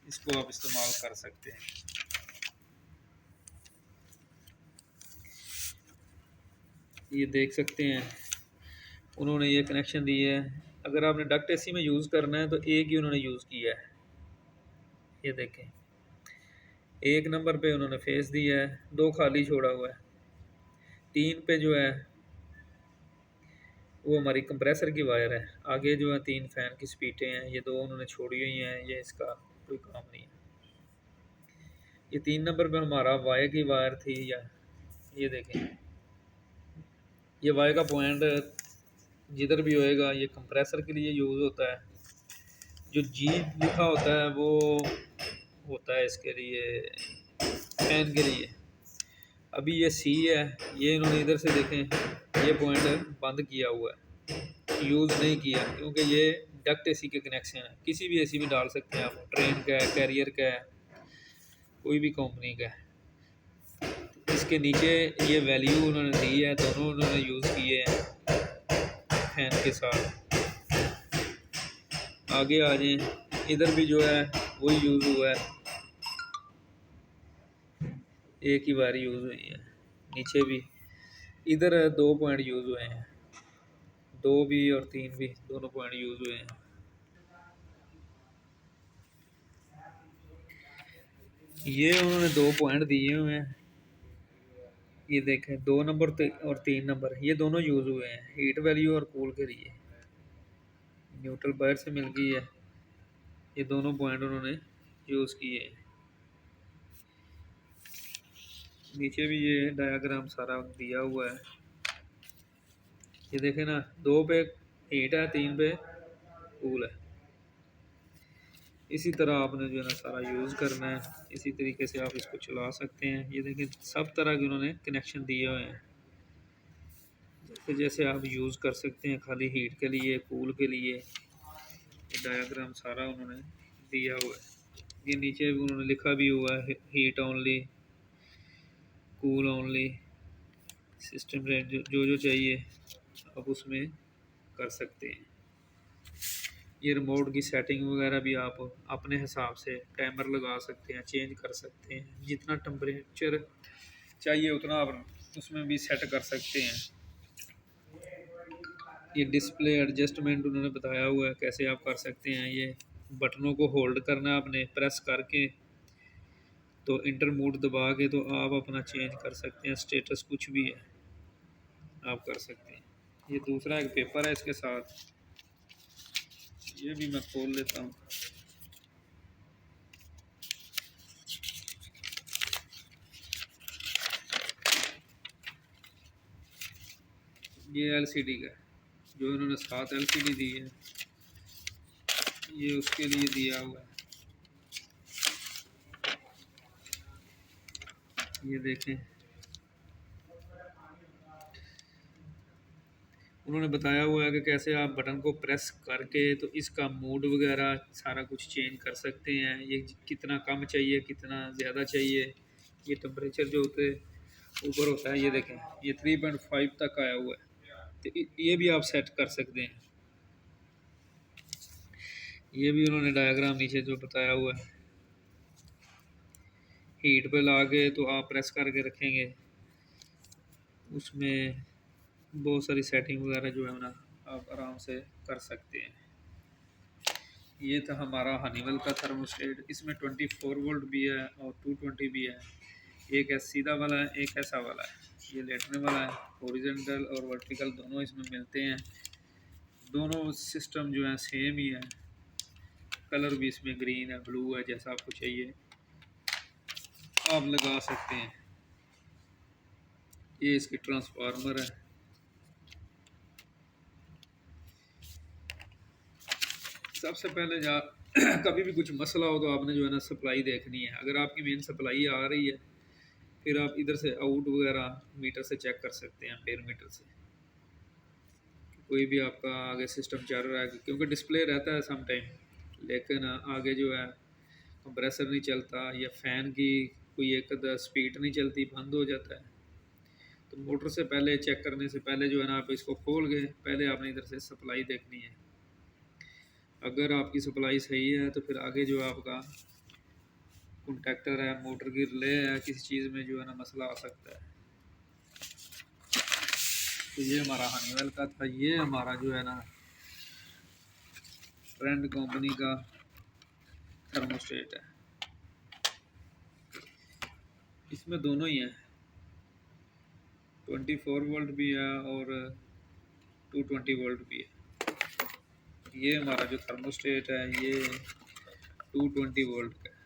इसको आप इस्तेमाल कर सकते हैं। ये देख सकते हैं उन्होंने ये कनेक्शन दिए है। अगर आपने डक्ट एसी में यूज़ करना है तो एक ही उन्होंने यूज़ किया है। ये देखें 1 नंबर पे उन्होंने फेस दिया है, 2 खाली छोड़ा हुआ है। 3 पे जो है वो हमारी कंप्रेसर की वायर है। आगे जो है 3 फैन की स्पीटें हैं, ये 2 उन्होंने छोड़ी हुई हैं, ये इसका कोई काम नहीं है। ये 3 नंबर पे हमारा वाई की वायर थी, या ये देखें ये वाई का पॉइंट जिधर भी होएगा ये कंप्रेसर के लिए यूज़ होता है। जो जी लिखा होता है वो होता है इसके लिए फैन के लिए। अभी ये सी है, ये इन्होंने इधर से देखें ये पॉइंट बंद किया हुआ है, यूज़ नहीं किया, क्योंकि ये डक्ट एसी के कनेक्शन है। किसी भी एसी में डाल सकते हैं आप, ट्रेन का है, कैरियर का है, कोई भी कंपनी का है। इसके नीचे ये वैल्यू उन्होंने दी है, दोनों उन्होंने यूज़ किए हैं फैन के साथ। आगे आ जाएं, इधर भी जो है वही यूज़ हुआ है, एक ही बार यूज़ हुई है। नीचे भी इधर 2 पॉइंट यूज़ हुए हैं, 2 भी और 3 भी, दोनों पॉइंट यूज़ हुए हैं। ये उन्होंने 2 पॉइंट दिए हुए हैं, ये देखें 2 नंबर और 3 नंबर, ये दोनों यूज़ हुए हैं हीट वैल्यू और कूल के लिए। न्यूट्रल बाहर से मिल गई है, ये दोनों पॉइंट उन्होंने यूज़ किए हैं। नीचे भी ये डायाग्राम सारा दिया हुआ है, ये देखें ना 2 पे हीट है, 3 पे कूल है। इसी तरह आपने जो है ना सारा यूज़ करना है, इसी तरीके से आप इसको चला सकते हैं। ये देखें सब तरह के उन्होंने कनेक्शन दिए हुए हैं, जैसे जैसे आप यूज़ कर सकते हैं, खाली हीट के लिए, कूल के लिए। ये डायाग्राम सारा उन्होंने दिया हुआ है। ये नीचे भी उन्होंने लिखा भी हुआ है heat only, cool only, system range जो जो चाहिए आप उसमें कर सकते हैं। ये रिमोट की सेटिंग वगैरह भी आप अपने हिसाब से टाइमर लगा सकते हैं, चेंज कर सकते हैं, जितना टेम्परेचर चाहिए उतना आप उसमें भी सेट कर सकते हैं। ये डिस्प्ले एडजस्टमेंट उन्होंने बताया हुआ है कैसे आप कर सकते हैं। ये बटनों को होल्ड करना है आपने, प्रेस करके तो इंटर मोड दबा के तो आप अपना चेंज कर सकते हैं, स्टेटस कुछ भी है आप कर सकते हैं। ये दूसरा एक पेपर है इसके साथ, ये भी मैं खोल लेता हूँ। ये एलसीडी का है, जो इन्होंने साथ एलसीडी दी है ये उसके लिए दिया हुआ है। ये देखें, उन्होंने बताया हुआ है कि कैसे आप बटन को प्रेस करके तो इसका मोड वगैरह सारा कुछ चेंज कर सकते हैं। ये कितना कम चाहिए, कितना ज़्यादा चाहिए, ये टेम्परेचर जो होते ऊपर होता है, ये देखें ये 3.5 तक आया हुआ है, तो ये भी आप सेट कर सकते हैं। ये भी उन्होंने डायग्राम नीचे जो बताया हुआ है, हीट पे ला के तो आप प्रेस करके रखेंगे, उसमें बहुत सारी सेटिंग वगैरह जो है ना आप आराम से कर सकते हैं। ये था हमारा हनीवेल का थर्मोस्टेट। इसमें 24 वोल्ट भी है और 220 भी है। एक है सीधा वाला है, एक ऐसा वाला है। ये लेटने वाला है, हॉरिजॉन्टल और वर्टिकल दोनों इसमें मिलते हैं। दोनों सिस्टम जो है सेम ही है, कलर भी इसमें ग्रीन है, ब्लू है, जैसा आपको चाहिए आप लगा सकते हैं। ये इसकी ट्रांसफार्मर है। सबसे पहले कभी भी कुछ मसला हो तो आपने जो है ना सप्लाई देखनी है। अगर आपकी मेन सप्लाई आ रही है फिर आप इधर से आउट वगैरह मीटर से चेक कर सकते हैं, एम्पेयर मीटर से कोई भी आपका आगे सिस्टम चल रहा है, क्योंकि डिस्प्ले रहता है सम टाइम, लेकिन आगे जो है कंप्रेसर नहीं चलता या फ़ैन की कोई एक स्पीड नहीं चलती, बंद हो जाता है। तो मोटर से पहले चेक करने से पहले जो है ना आप इसको खोल के पहले आपने इधर से सप्लाई देखनी है। अगर आपकी सप्लाई सही है तो फिर आगे जो आपका कॉन्टैक्टर है, मोटर की रिले है, किसी चीज़ में जो है ना मसला आ सकता है। तो ये हमारा हनीवेल का था। ये हमारा जो है ना ट्रेंड कंपनी का थर्मोस्टेट है। इसमें दोनों ही हैं, 24 वोल्ट भी है और 220 वोल्ट भी है। ये हमारा जो थर्मोस्टेट है ये 220 वोल्ट का है,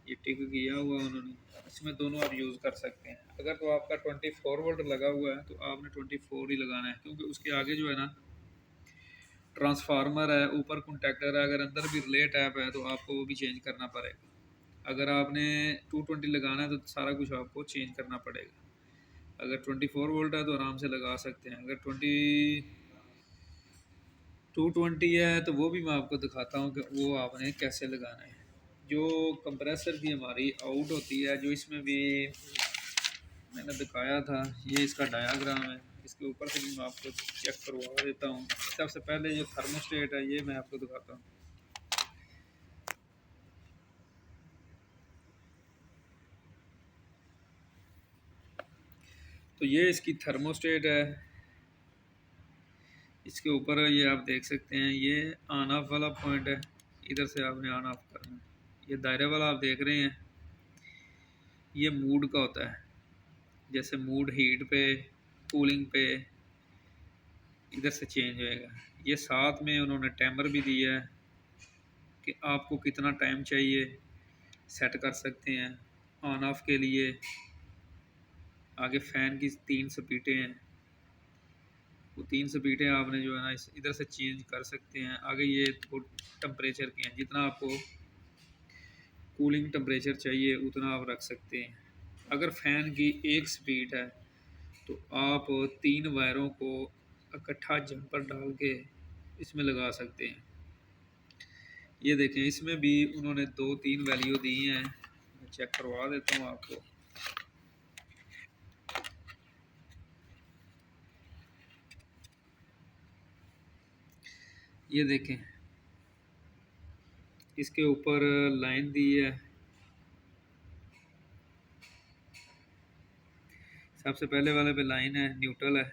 ये टिक किया हुआ उन्होंने। इसमें दोनों आप यूज़ कर सकते हैं। अगर तो आपका 24 वोल्ट लगा हुआ है तो आपने 24 ही लगाना है, क्योंकि उसके आगे जो है ना ट्रांसफार्मर है, ऊपर कॉन्टैक्टर है, अगर अंदर भी रिले टैप है तो आपको वो भी चेंज करना पड़ेगा। अगर आपने 220 लगाना है तो सारा कुछ आपको चेंज करना पड़ेगा। अगर 24 वोल्ट है तो आराम से लगा सकते हैं। अगर 220 है तो वो भी मैं आपको दिखाता हूँ कि वो आपने कैसे लगाना है। जो कंप्रेसर की हमारी आउट होती है, जो इसमें भी मैंने दिखाया था, ये इसका डायाग्राम है। इसके ऊपर से भी मैं आपको चेक करवा देता हूँ। सबसे पहले जो थर्मोस्टेट है ये मैं आपको दिखाता हूँ। तो ये इसकी थर्मोस्टेट है। इसके ऊपर ये आप देख सकते हैं, ये ऑन ऑफ वाला पॉइंट है, इधर से आपने ऑन ऑफ करना है। ये दायरे वाला आप देख रहे हैं, ये मूड का होता है। जैसे मूड हीट पे, कूलिंग पे इधर से चेंज होएगा। ये साथ में उन्होंने टाइमर भी दिया है कि आपको कितना टाइम चाहिए, सेट कर सकते हैं। ऑन ऑफ के लिए आगे फ़ैन की 3 स्पीडें हैं, वो 3 स्पीडें आपने जो है ना इस इधर से चेंज कर सकते हैं। आगे ये टेम्परेचर के हैं, जितना आपको कूलिंग टेम्परेचर चाहिए उतना आप रख सकते हैं। अगर फ़ैन की 1 स्पीड है तो आप 3 वायरों को इकट्ठा जंपर डाल के इसमें लगा सकते हैं। ये देखें, इसमें भी उन्होंने 2-3 वैल्यू दी हैं। मैं चेक करवा देता हूँ आपको। ये देखें, इसके ऊपर लाइन दी है। सबसे पहले वाले पे लाइन है, न्यूट्रल है।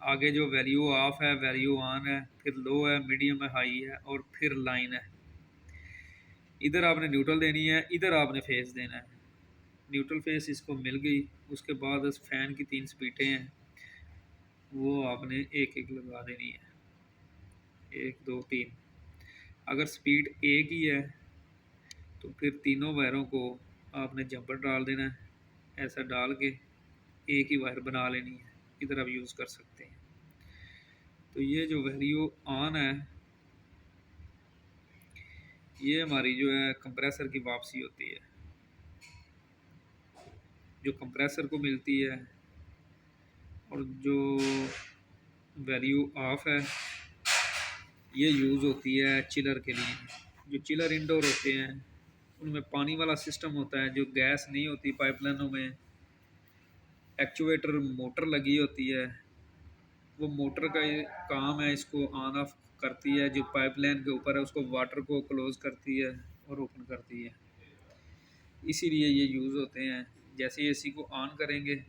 आगे जो वैल्यू ऑफ है, वैल्यू ऑन है, फिर लो है, मीडियम है, हाई है, और फिर लाइन है। इधर आपने न्यूट्रल देनी है, इधर आपने फेस देना है। न्यूट्रल फेस इसको मिल गई। उसके बाद उस फैन की 3 स्पीडें हैं, वो आपने एक एक लगा देनी है। 1 2 3। अगर स्पीड एक ही है तो फिर तीनों वायरों को आपने जंपर डाल देना है। ऐसा डाल के एक ही वायर बना लेनी है। इधर आप यूज़ कर सकते हैं। तो ये जो वैल्यू ऑन है, ये हमारी जो है कंप्रेसर की वापसी होती है, जो कंप्रेसर को मिलती है। और जो वैल्यू ऑफ है, ये यूज़ होती है चिलर के लिए। जो चिलर इंडोर होते हैं, उनमें पानी वाला सिस्टम होता है, जो गैस नहीं होती पाइपलाइनों में। एक्चुएटर मोटर लगी होती है, वो मोटर का ये काम है, इसको ऑन ऑफ करती है। जो पाइपलाइन के ऊपर है, उसको वाटर को क्लोज करती है और ओपन करती है। इसीलिए ये यूज़ होते हैं। जैसे एसी को ऑन करेंगे,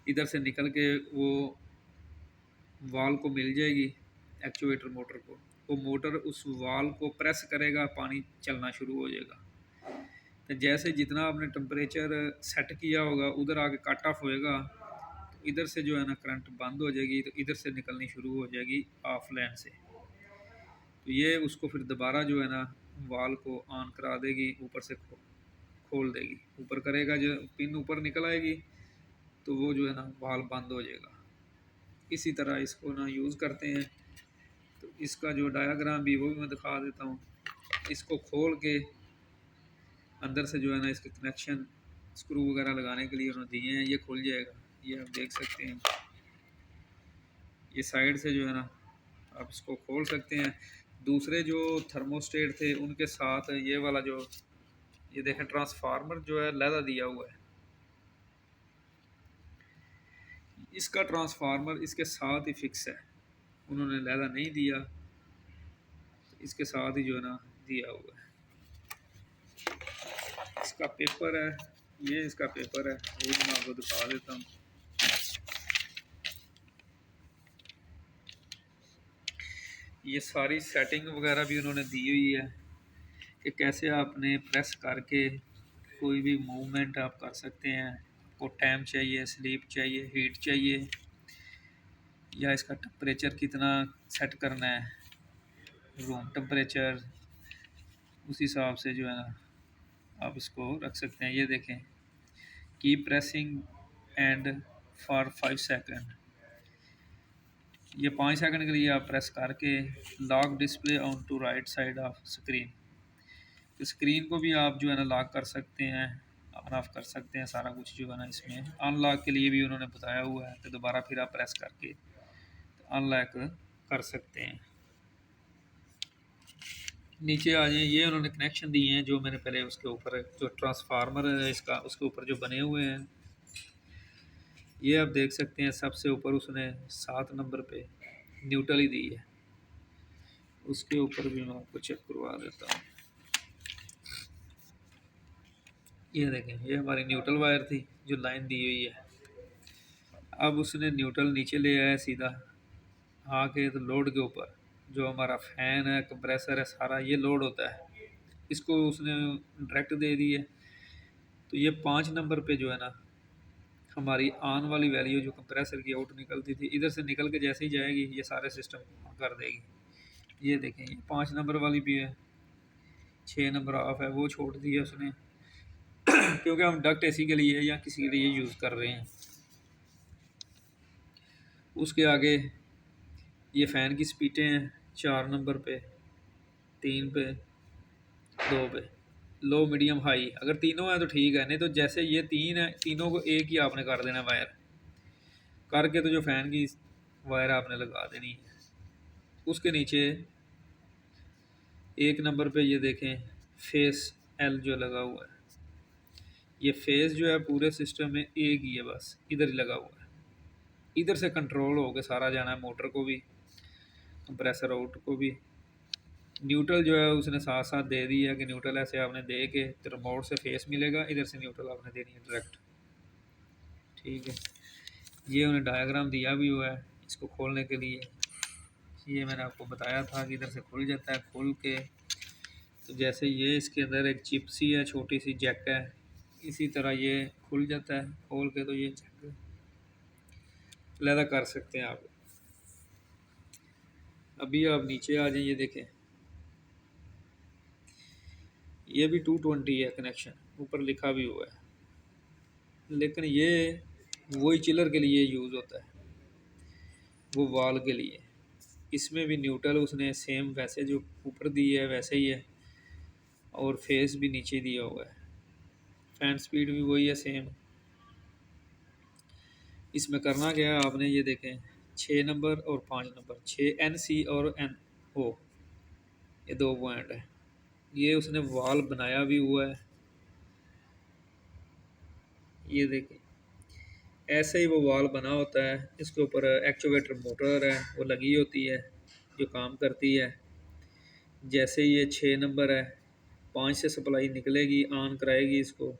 इधर से निकल के वो वाल को मिल जाएगी, एक्चुएटर मोटर को। वो मोटर उस वाल को प्रेस करेगा, पानी चलना शुरू हो जाएगा। तो जैसे जितना आपने टेम्परेचर सेट किया होगा, उधर आके कट ऑफ होएगा, तो इधर से जो है ना करंट बंद हो जाएगी, तो इधर से निकलनी शुरू हो जाएगी ऑफ लाइन से। तो ये उसको फिर दोबारा जो है ना वाल को ऑन करा देगी, ऊपर से खोल देगी। ऊपर करेगा, जो पिन ऊपर निकल आएगी, तो वो जो है ना वाल बंद हो जाएगा। इसी तरह इसको ना यूज़ करते हैं। तो इसका जो डायाग्राम भी वो भी मैं दिखा देता हूँ। इसको खोल के अंदर से जो है ना इसके कनेक्शन स्क्रू वगैरह लगाने के लिए उन्होंने दिए हैं। ये खुल जाएगा, ये आप देख सकते हैं। ये साइड से जो है ना आप इसको खोल सकते हैं। दूसरे जो थर्मोस्टेट थे, उनके साथ ये वाला जो ये देखें ट्रांसफार्मर जो है लैदा दिया हुआ है। इसका ट्रांसफार्मर इसके साथ ही फिक्स है, उन्होंने लैदा नहीं दिया, तो इसके साथ ही जो है ना दिया हुआ है। इसका पेपर है, ये इसका पेपर है, वो भी मैं आपको दिखा देता हूँ। ये सारी सेटिंग वगैरह भी उन्होंने दी हुई है कि कैसे आपने प्रेस करके कोई भी मूवमेंट आप कर सकते हैं। आपको टाइम चाहिए, स्लीप चाहिए, हीट चाहिए, या इसका टेम्परेचर कितना सेट करना है, रूम टेम्परेचर, उस हिसाब से जो है ना आप इसको रख सकते हैं। ये देखें, keep pressing and for 5 second. ये 5 सेकंड के लिए आप प्रेस करके lock display on to right side of screen. तो स्क्रीन को भी आप जो है ना लॉक कर सकते हैं, ऑन ऑफ कर सकते हैं, सारा कुछ जो है ना इसमें। अनलॉक के लिए भी उन्होंने बताया हुआ है कि दोबारा फिर आप प्रेस करके अनलॉक कर सकते हैं। नीचे आ जाए, ये उन्होंने कनेक्शन दिए हैं जो मैंने पहले उसके ऊपर जो ट्रांसफार्मर है इसका, उसके ऊपर जो बने हुए हैं, ये आप देख सकते हैं। सबसे ऊपर उसने 7 नंबर पे न्यूट्रल ही दी है। उसके ऊपर भी मैं आपको चेक करवा देता हूँ। ये देखें, ये हमारी न्यूट्रल वायर थी जो लाइन दी हुई है। अब उसने न्यूट्रल नीचे ले आया सीधा आके, तो लोड के ऊपर जो हमारा फ़ैन है, कंप्रेसर है, सारा ये लोड होता है। इसको उसने डायरेक्ट दे दी है। तो ये 5 नंबर पे जो है ना हमारी ऑन वाली वैल्यू जो कंप्रेसर की आउट निकलती थी, इधर से निकल के जैसे ही जाएगी, ये सारे सिस्टम कर देगी। ये देखें, ये 5 नंबर वाली भी है, 6 नंबर ऑफ है, वो छोड़ दी है उसने क्योंकि हम डक्ट एसी के लिए या किसी के लिए यूज़ कर रहे हैं। उसके आगे ये फ़ैन की स्पीडें हैं, 4 नंबर पे, 3 पे, 2 पे, लो मीडियम हाई। अगर तीनों हैं तो ठीक है, नहीं तो जैसे ये 3 है, तीनों को एक ही आपने कर देना वायर करके, तो जो फ़ैन की वायर आपने लगा देनी है। उसके नीचे एक नंबर पे ये देखें फेस एल जो लगा हुआ है, ये फेस जो है पूरे सिस्टम में एक ही है, बस इधर ही लगा हुआ है। इधर से कंट्रोल होकर सारा जाना है, मोटर को भी, कंप्रेसर आउट को भी। न्यूट्रल जो है उसने साथ साथ दे दिया कि न्यूट्रल ऐसे आपने दे के तो रिमोट से फेस मिलेगा, इधर से न्यूट्रल आपने देनी है डायरेक्ट। ठीक है, ये उन्हें डायग्राम दिया भी हुआ है इसको खोलने के लिए। ये मैंने आपको बताया था कि इधर से खुल जाता है, खोल के तो जैसे ये इसके अंदर एक चिप सी है, छोटी सी जैक है, इसी तरह ये खुल जाता है। खोल के तो ये जैक अलहदा कर सकते हैं आप। अभी आप नीचे आ जाइए, देखें ये भी 220 है कनेक्शन, ऊपर लिखा भी हुआ है, लेकिन ये वही चिलर के लिए यूज़ होता है, वो वाल के लिए। इसमें भी न्यूट्रल उसने सेम वैसे जो ऊपर दी है वैसे ही है, और फेस भी नीचे दिया हुआ है। फैन स्पीड भी वही है सेम। इसमें करना क्या है आपने, ये देखें 6 नंबर और 5 नंबर, 6 NC और NO, ये 2 पॉइंट है। ये उसने वाल बनाया भी हुआ है, ये देखें ऐसे ही वो वाल बना होता है। इसके ऊपर एक्चुएटर मोटर है वो लगी होती है जो काम करती है। जैसे ये 6 नंबर है, 5 से सप्लाई निकलेगी, ऑन कराएगी इसको,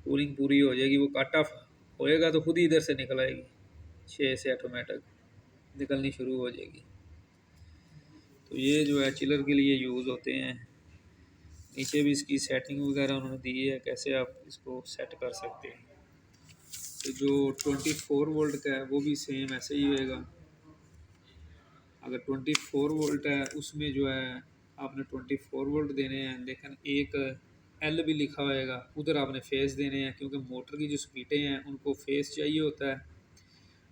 कूलिंग पूरी हो जाएगी, वो कट ऑफ होएगा तो खुद ही इधर से निकल आएगी, 6 से ऑटोमेटिक निकलनी शुरू हो जाएगी। तो ये जो है चिलर के लिए यूज़ होते हैं। नीचे भी इसकी सेटिंग वगैरह उन्होंने दी है कैसे आप इसको सेट कर सकते हैं। तो जो 24 वोल्ट का है वो भी सेम ऐसे ही होएगा। अगर 24 वोल्ट है उसमें जो है आपने 24 वोल्ट देने हैं, लेकिन एक एल भी लिखा होएगा, उधर आपने फेस देने हैं, क्योंकि मोटर की जो स्पीडें हैं उनको फेस चाहिए होता है,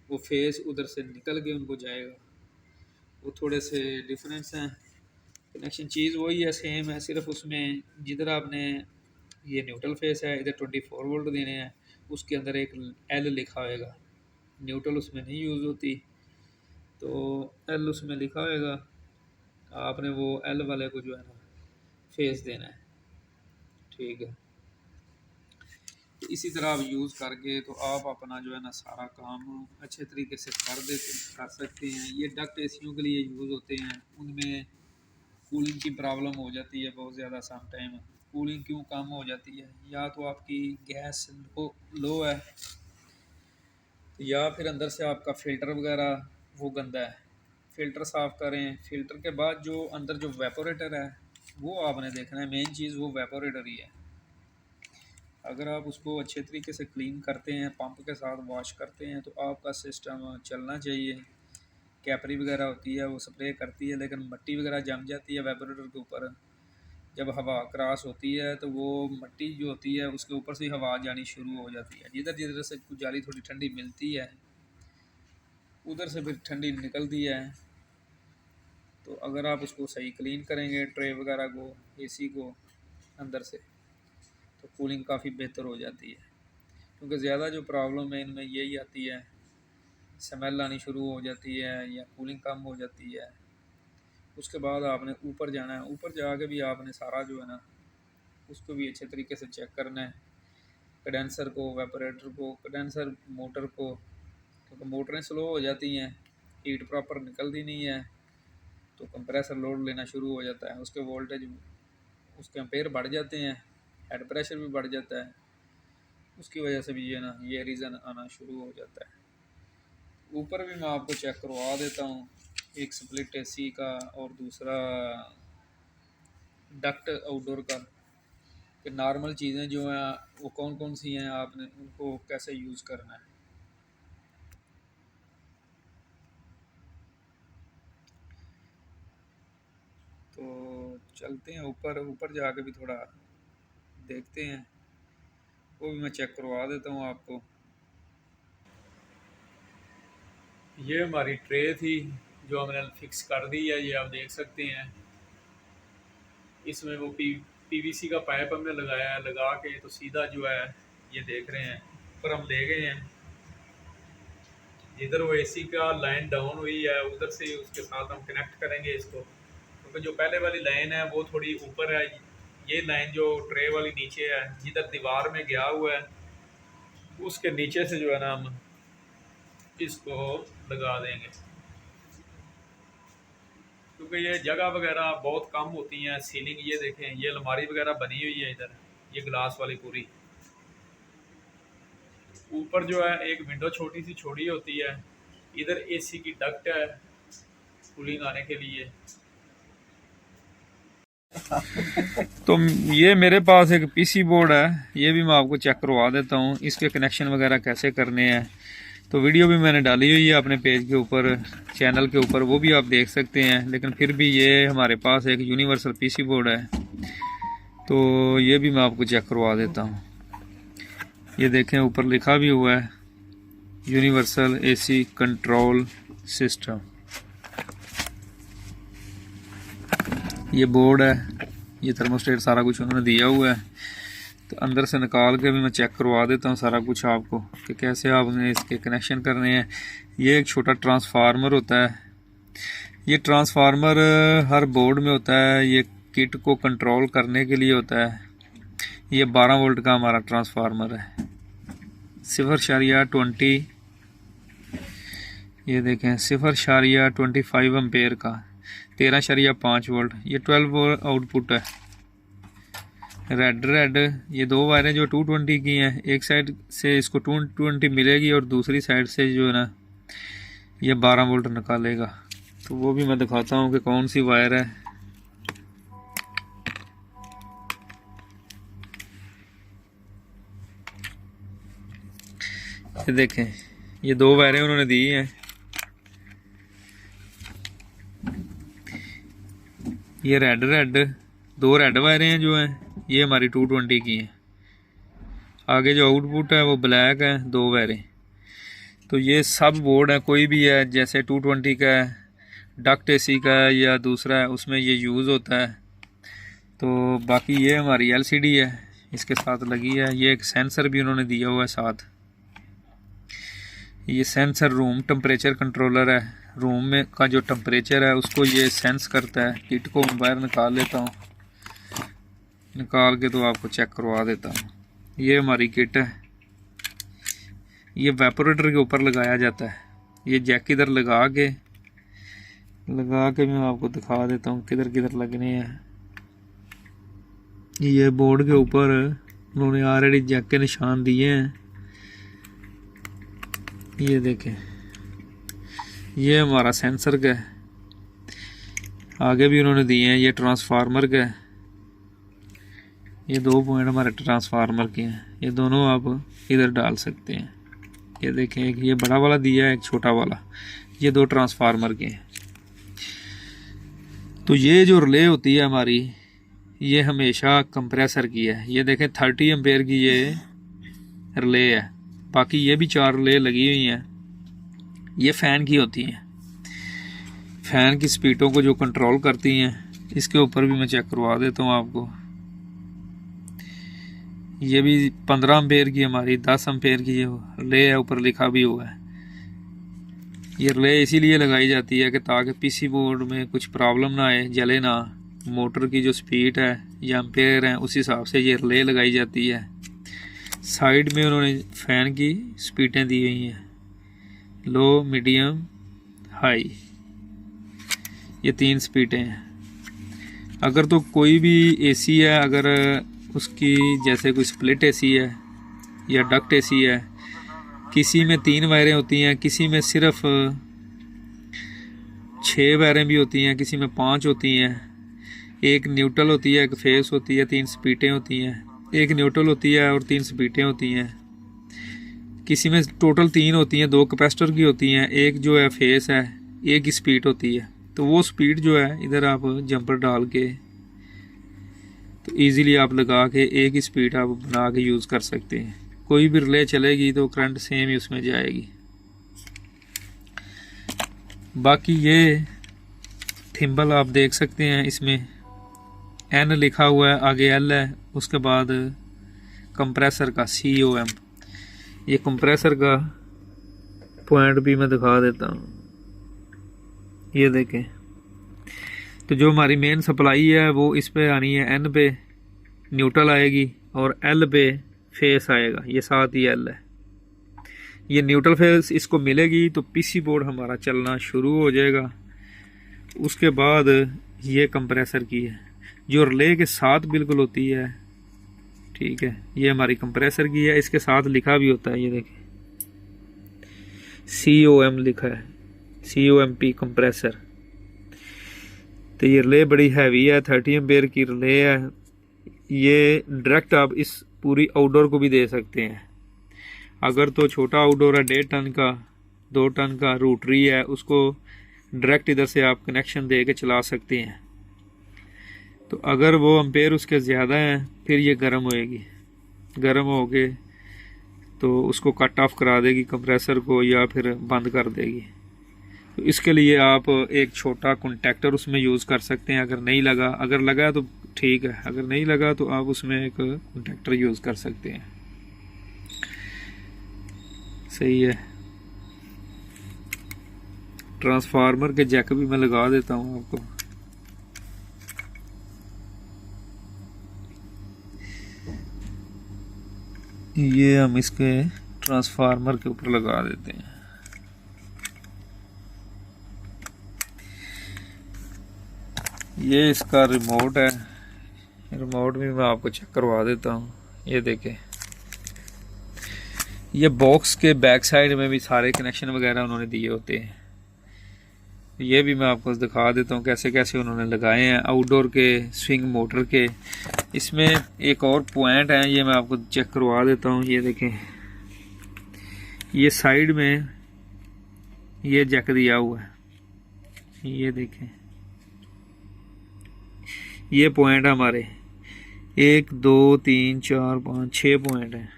वो फेस उधर से निकल के उनको जाएगा। वो थोड़े से डिफरेंस हैं। कनेक्शन चीज़ वही है, सेम है, सिर्फ उसमें जिधर आपने ये न्यूट्रल फेस है इधर 24 वोल्ट देने हैं, उसके अंदर एक एल लिखा होएगा। न्यूट्रल उसमें नहीं यूज़ होती, तो एल उसमें लिखा होएगा, आपने वो एल वाले को जो है ना फेस देना है। ठीक है, तो इसी तरह आप यूज़ करके तो आप अपना जो है ना सारा काम अच्छे तरीके से कर सकते हैं। ये डक्ट एसियों के लिए यूज़ होते हैं, उनमें कूलिंग की प्रॉब्लम हो जाती है बहुत ज़्यादा। सम टाइम कूलिंग क्यों कम हो जाती है, या तो आपकी गैस लो है, या फिर अंदर से आपका फ़िल्टर वगैरह वो गंदा है। फ़िल्टर साफ़ करें, फ़िल्टर के बाद जो अंदर जो वेपोरेटर है वो आपने देखना है, मेन चीज़ वो वेपोरेटर ही है। अगर आप उसको अच्छे तरीके से क्लीन करते हैं, पंप के साथ वॉश करते हैं, तो आपका सिस्टम चलना चाहिए। कैपरी वगैरह होती है वो स्प्रे करती है, लेकिन मट्टी वगैरह जम जाती है वेपोरेटर के ऊपर। जब हवा क्रॉस होती है तो वो मट्टी जो होती है उसके ऊपर से हवा जानी शुरू हो जाती है। जिधर जिधर से कुछ जाली थोड़ी ठंडी मिलती है उधर से फिर ठंडी निकलती है। तो अगर आप उसको सही क्लीन करेंगे ट्रे वगैरह को, एसी को अंदर से, तो कूलिंग काफ़ी बेहतर हो जाती है। क्योंकि ज़्यादा जो प्रॉब्लम है इनमें यही आती है, स्मेल आनी शुरू हो जाती है या कूलिंग कम हो जाती है। उसके बाद आपने ऊपर जाना है, ऊपर जाके भी आपने सारा जो है ना उसको भी अच्छे तरीके से चेक करना है, कंडेंसर को, वेपोरेटर को, कंडेंसर मोटर को, क्योंकि मोटरें स्लो हो जाती हैं, हीट प्रॉपर निकलती नहीं है, तो कंप्रेसर लोड लेना शुरू हो जाता है, उसके वोल्टेज, उसके एम्पेयर बढ़ जाते हैं, हेड प्रेशर भी बढ़ जाता है। उसकी वजह से भी ये ना ये रीज़न आना शुरू हो जाता है। ऊपर भी मैं आपको चेक करवा देता हूँ, एक स्प्लिट एसी का और दूसरा डक्ट आउटडोर का, कि नॉर्मल चीज़ें जो हैं वो कौन कौन सी हैं, आपने उनको कैसे यूज़ करना है। तो चलते हैं ऊपर, ऊपर जाके भी थोड़ा देखते हैं, वो भी मैं चेक करवा देता हूँ आपको। ये हमारी ट्रे थी जो हमने फिक्स कर दी है, ये आप देख सकते हैं। इसमें वो पीवीसी का पाइप हमने लगाया है, लगा के तो सीधा जो है ये देख रहे हैं ऊपर हम ले गए हैं। जिधर वो एसी का लाइन डाउन हुई है उधर से उसके साथ हम कनेक्ट करेंगे इसको, क्योंकि जो पहले वाली लाइन है वो थोड़ी ऊपर है, ये लाइन जो ट्रे वाली नीचे है, जिधर दीवार में गया हुआ है उसके नीचे से जो है ना हम इसको लगा देंगे, क्योंकि ये जगह वगैरह बहुत कम होती हैं। सीलिंग ये देखें, ये अलमारी वगैरह बनी हुई है, इधर ये ग्लास वाली पूरी। ऊपर जो है एक विंडो छोटी सी छोड़ी होती है, इधर एसी की डक्ट है कूलिंग आने के लिए। तो ये मेरे पास एक पीसी बोर्ड है, ये भी मैं आपको चेक करवा देता हूँ, इसके कनेक्शन वगैरह कैसे करने हैं। तो वीडियो भी मैंने डाली हुई है अपने पेज के ऊपर, चैनल के ऊपर, वो भी आप देख सकते हैं। लेकिन फिर भी ये हमारे पास एक यूनिवर्सल पीसी बोर्ड है, तो ये भी मैं आपको चेक करवा देता हूँ। ये देखें ऊपर लिखा भी हुआ है यूनिवर्सल एसी कंट्रोल सिस्टम। ये बोर्ड है, ये थर्मोस्टेट सारा कुछ उन्होंने दिया हुआ है। तो अंदर से निकाल के भी मैं चेक करवा देता हूँ सारा कुछ आपको कि कैसे आपने इसके कनेक्शन करने हैं। ये एक छोटा ट्रांसफार्मर होता है, ये ट्रांसफार्मर हर बोर्ड में होता है, ये किट को कंट्रोल करने के लिए होता है। ये 12 वोल्ट का हमारा ट्रांसफार्मर है, 0.20, ये देखें 0.25 एम्पेयर का, 13.5 वोल्ट। ये 12 वोल्ट आउटपुट है। रेड ये दो वायरें जो 220 की हैं, एक साइड से इसको 220 मिलेगी और दूसरी साइड से जो है ना ये 12 वोल्ट निकालेगा। तो वो भी मैं दिखाता हूँ कि कौन सी वायर है। ये देखें, ये दो वायरें उन्होंने दी हैं, ये रेड दो रेड वायरें हैं जो हैं, ये हमारी 220 की हैं। आगे जो आउटपुट है वो ब्लैक है, दो वायरें। तो ये सब बोर्ड है, कोई भी है, जैसे 220 का है, डक्ट एसी का है या दूसरा है, उसमें ये यूज़ होता है। तो बाकी ये हमारी LCD है, इसके साथ लगी है। ये एक सेंसर भी उन्होंने दिया हुआ है साथ। ये सेंसर रूम टेम्परेचर कंट्रोलर है, रूम में का जो टेम्परेचर है उसको ये सेंस करता है। किट को मैं बाहर निकाल लेता हूँ, निकाल के तो आपको चेक करवा देता हूँ। ये हमारी किट है, ये वेपोरेटर के ऊपर लगाया जाता है। ये जैक इधर लगा के मैं आपको दिखा देता हूँ किधर किधर लगने हैं। ये बोर्ड के ऊपर उन्होंने ऑलरेडी जैक के निशान दिए हैं। ये देखें, ये हमारा सेंसर का है, आगे भी उन्होंने दिए हैं। ये ट्रांसफार्मर का है, ये 2 पॉइंट हमारे ट्रांसफार्मर के हैं, ये दोनों आप इधर डाल सकते हैं। ये देखें, एक ये बड़ा वाला दिया है, एक छोटा वाला, ये 2 ट्रांसफार्मर के हैं। तो ये जो रिले होती है हमारी, ये हमेशा कंप्रेसर की है। ये देखें 30 एम्पेयर की ये रिले है, बाकी ये भी 4 रिले लगी हुई हैं। ये फ़ैन की होती हैं, फ़ैन की स्पीडों को जो कंट्रोल करती हैं। इसके ऊपर भी मैं चेक करवा देता हूँ आपको। ये भी 15 एम्पेयर की हमारी 10 एम्पेयर की रिले है, ऊपर लिखा भी हुआ है। ये रिले इसीलिए लगाई जाती है कि ताकि पीसी बोर्ड में कुछ प्रॉब्लम ना आए, जले ना। मोटर की जो स्पीड है या एम्पेयर है उस हिसाब से ये रिले लगाई जाती है। साइड में उन्होंने फ़ैन की स्पीडें दी हुई हैं, लो, मीडियम, हाई, ये 3 स्पीडें हैं। अगर तो कोई भी एसी है, अगर उसकी जैसे कोई स्प्लिट एसी है या डक्ट एसी है, किसी में 3 वायरें होती हैं, किसी में सिर्फ 6 वायरें भी होती हैं, किसी में 5 होती हैं। एक न्यूट्रल होती है, एक फेस होती है, 3 स्पीडें होती हैं। एक न्यूट्रल होती है और 3 स्पीडें होती हैं। किसी में टोटल 3 होती हैं, 2 कैपेसिटर की होती हैं, एक जो है फेस है, एक ही स्पीड होती है। तो वो स्पीड जो है इधर आप जंपर डाल के तो इजीली आप लगा के एक ही स्पीड आप बना के यूज़ कर सकते हैं। कोई भी रिले चलेगी तो करंट सेम ही उसमें जाएगी। बाकी ये थिम्बल आप देख सकते हैं, इसमें N लिखा हुआ है, आगे L है, उसके बाद कंप्रेसर का COM। ये कंप्रेसर का पॉइंट भी मैं दिखा देता हूँ। ये देखें, तो जो हमारी मेन सप्लाई है वो इस पे आनी है एन पे, न्यूट्रल आएगी, और एल पे फेस आएगा, ये साथ ही एल है। ये न्यूट्रल फेस इसको मिलेगी तो पीसी बोर्ड हमारा चलना शुरू हो जाएगा। उसके बाद ये कंप्रेसर की है जो रिले के साथ बिल्कुल होती है, ठीक है। ये हमारी कंप्रेसर की है, इसके साथ लिखा भी होता है, ये देखें COM लिखा है, COMP कंप्रेसर। तो ये रिले बड़ी हैवी है, 30 एम्पेयर की रिले है। ये डायरेक्ट आप इस पूरी आउटडोर को भी दे सकते हैं। अगर तो छोटा आउटडोर है 1.5 टन का, 2 टन का रोटरी है, उसको डायरेक्ट इधर से आप कनेक्शन दे के चला सकते हैं। तो अगर वो एम्पेयर उसके ज़्यादा हैं फिर ये गर्म होएगी, गर्म हो के तो उसको कट ऑफ करा देगी कंप्रेसर को, या फिर बंद कर देगी। तो इसके लिए आप एक छोटा कॉन्टैक्टर उसमें यूज़ कर सकते हैं। अगर नहीं लगा, अगर लगा तो ठीक है, अगर नहीं लगा तो आप उसमें एक कॉन्टैक्टर यूज़ कर सकते हैं। सही है। ट्रांसफार्मर के जैक भी मैं लगा देता हूँ आपको। ये हम इसके ट्रांसफार्मर के ऊपर लगा देते हैं। ये इसका रिमोट है, रिमोट भी मैं आपको चेक करवा देता हूँ। ये देखें, ये बॉक्स के बैक साइड में भी सारे कनेक्शन वगैरह उन्होंने दिए होते हैं। ये भी मैं आपको दिखा देता हूँ कैसे कैसे उन्होंने लगाए हैं आउटडोर के, स्विंग मोटर के। इसमें एक और पॉइंट है, ये मैं आपको चेक करवा देता हूँ। ये देखें, ये साइड में ये जैक दिया हुआ है, ये देखें, ये पॉइंट हमारे 1 2 3 4 5 6 पॉइंट हैं।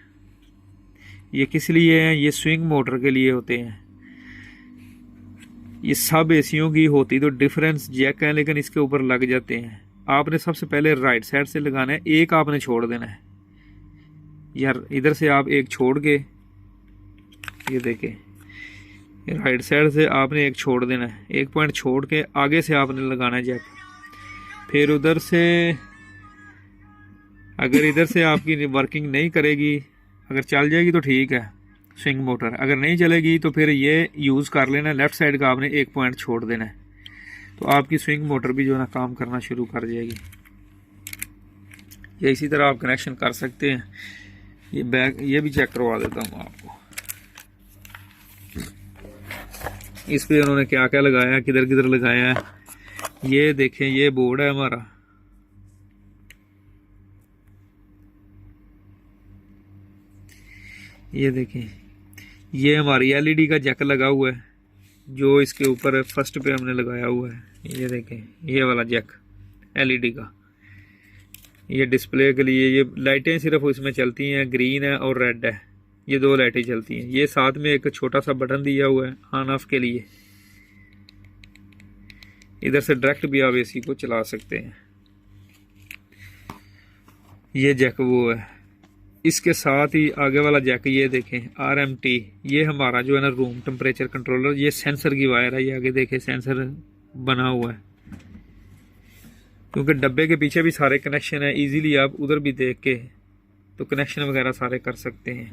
ये किस लिए हैं? ये स्विंग मोटर के लिए होते हैं। ये सब एसियों की होती तो डिफरेंस जैक है, लेकिन इसके ऊपर लग जाते हैं। आपने सबसे पहले राइट साइड से लगाना है, एक आपने छोड़ देना है। यार इधर से आप एक छोड़ के, ये देखें, राइट साइड से आपने एक छोड़ देना है, एक पॉइंट छोड़ के आगे से आपने लगाना है जैक। फिर उधर से अगर इधर से आपकी वर्किंग नहीं करेगी, अगर चल जाएगी तो ठीक है स्विंग मोटर, अगर नहीं चलेगी तो फिर ये यूज़ कर लेना, लेफ़्ट साइड का आपने एक पॉइंट छोड़ देना है, तो आपकी स्विंग मोटर भी जो है ना काम करना शुरू कर जाएगी। ये इसी तरह आप कनेक्शन कर सकते हैं। ये बैक ये भी चेक करवा देता हूँ आपको। इस पे उन्होंने क्या क्या लगाया है, किधर किधर लगाया है, ये देखें। ये बोर्ड है हमारा, ये देखें, ये हमारी एलईडी का जैक लगा हुआ है जो इसके ऊपर फर्स्ट पे हमने लगाया हुआ है। ये देखें, ये वाला जैक एलईडी का, ये डिस्प्ले के लिए। ये लाइटें सिर्फ इसमें चलती हैं, ग्रीन है और रेड है, ये 2 लाइटें चलती हैं। ये साथ में एक छोटा सा बटन दिया हुआ है ऑन ऑफ के लिए, इधर से डायरेक्ट भी आप एसी को चला सकते हैं। ये जैक वो है। इसके साथ ही आगे वाला जैक, ये देखें RMT, ये हमारा जो है ना रूम टेम्परेचर कंट्रोलर। ये सेंसर की वायर है, ये आगे देखें सेंसर बना हुआ है, क्योंकि डब्बे के पीछे भी सारे कनेक्शन है। इजीली आप उधर भी देख के तो कनेक्शन वगैरह सारे कर सकते हैं।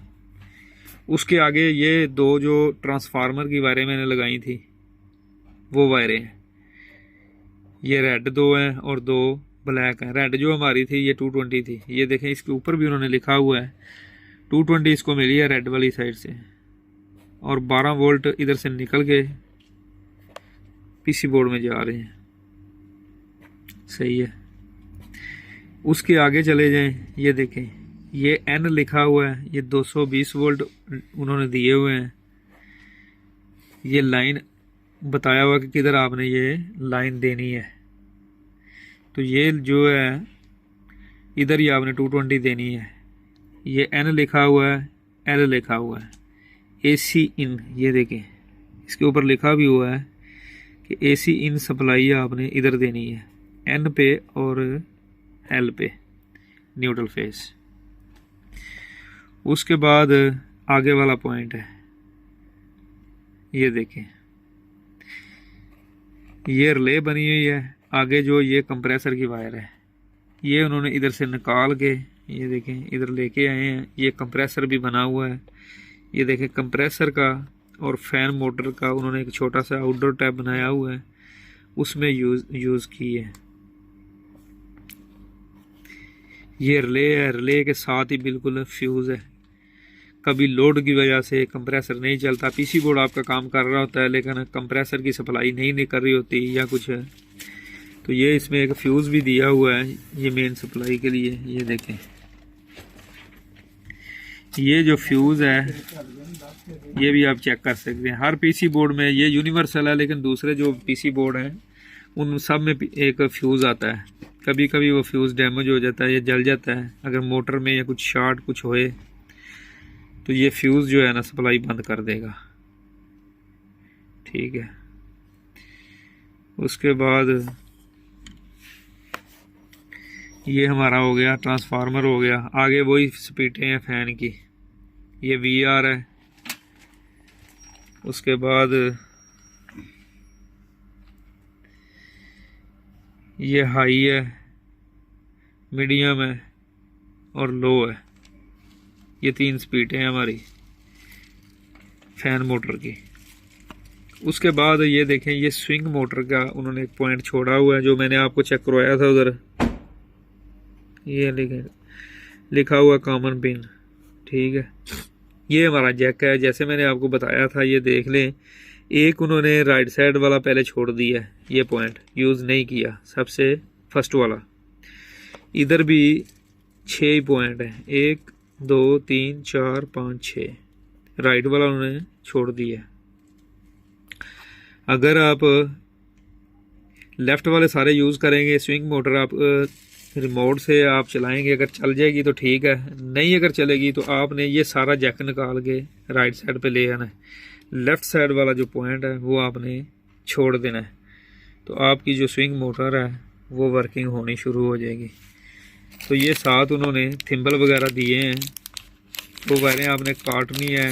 उसके आगे ये 2 जो ट्रांसफार्मर की वायरें मैंने लगाई थी वो वायरें हैं। ये रेड 2 हैं और 2 ब्लैक है। रेड जो हमारी थी ये 220 थी। ये देखें, इसके ऊपर भी उन्होंने लिखा हुआ है 220 इसको मिली है रेड वाली साइड से, और 12 वोल्ट इधर से निकल के पीसी बोर्ड में जा रहे हैं। सही है। उसके आगे चले जाएं, ये देखें, ये N लिखा हुआ है, ये 220 वोल्ट उन्होंने दिए हुए हैं। ये लाइन बताया हुआ कि किधर आपने ये लाइन देनी है, तो ये जो है इधर ही आपने 220 देनी है। ये N लिखा हुआ है, L लिखा हुआ है, AC इन, ये देखें इसके ऊपर लिखा भी हुआ है कि AC इन सप्लाई आपने इधर देनी है, N पे और L पे न्यूट्रल फेस। उसके बाद आगे वाला पॉइंट है, ये देखें, ये रिले बनी हुई है। आगे जो ये कंप्रेसर की वायर है, ये उन्होंने इधर से निकाल के, ये देखें इधर लेके आए हैं। ये कंप्रेसर भी बना हुआ है, ये देखें कंप्रेसर का और फैन मोटर का उन्होंने एक छोटा सा आउटडोर टैब बनाया हुआ है, उसमें यूज़ की है। ये रिले है, रिले के साथ ही बिल्कुल फ्यूज़ है। कभी लोड की वजह से कंप्रेसर नहीं चलता, पीसी बोर्ड आपका काम कर रहा होता है लेकिन कंप्रेसर की सप्लाई नहीं कर रही होती या कुछ है, तो ये इसमें एक फ्यूज़ भी दिया हुआ है ये मेन सप्लाई के लिए। ये देखें, ये जो फ्यूज़ है ये भी आप चेक कर सकते हैं। हर पीसी बोर्ड में ये यूनिवर्सल है, लेकिन दूसरे जो पीसी बोर्ड हैं उन सब में एक फ्यूज़ आता है। कभी कभी वो फ्यूज़ डैमेज हो जाता है या जल जाता है, अगर मोटर में या कुछ शॉर्ट कुछ होए तो ये फ्यूज़ जो है ना सप्लाई बंद कर देगा। ठीक है, उसके बाद ये हमारा हो गया ट्रांसफार्मर हो गया। आगे वही स्पीटें हैं फैन की, ये VR है। उसके बाद ये हाई है, मीडियम है और लो है। ये 3 स्पीडें हैं हमारी फैन मोटर की। उसके बाद ये देखें, ये स्विंग मोटर का उन्होंने एक पॉइंट छोड़ा हुआ है जो मैंने आपको चेक करवाया था उधर। ये लिखा हुआ कॉमन पिन। ठीक है, ये हमारा जैक है जैसे मैंने आपको बताया था। ये देख लें, एक उन्होंने राइट साइड वाला पहले छोड़ दिया है, ये पॉइंट यूज़ नहीं किया, सबसे फर्स्ट वाला। इधर भी 6 पॉइंट है, 1 2 3 4 5 6, राइट वाला उन्होंने छोड़ दिया। अगर आप लेफ़्ट वाले सारे यूज़ करेंगे, स्विंग मोटर आप रिमोट से आप चलाएंगे, अगर चल जाएगी तो ठीक है, नहीं अगर चलेगी तो आपने ये सारा जैक निकाल के राइट साइड पे ले आना है। लेफ़्ट साइड वाला जो पॉइंट है वो आपने छोड़ देना है, तो आपकी जो स्विंग मोटर है वो वर्किंग होनी शुरू हो जाएगी। तो ये साथ उन्होंने थिम्बल वगैरह दिए हैं, वो वायरें आपने काटनी है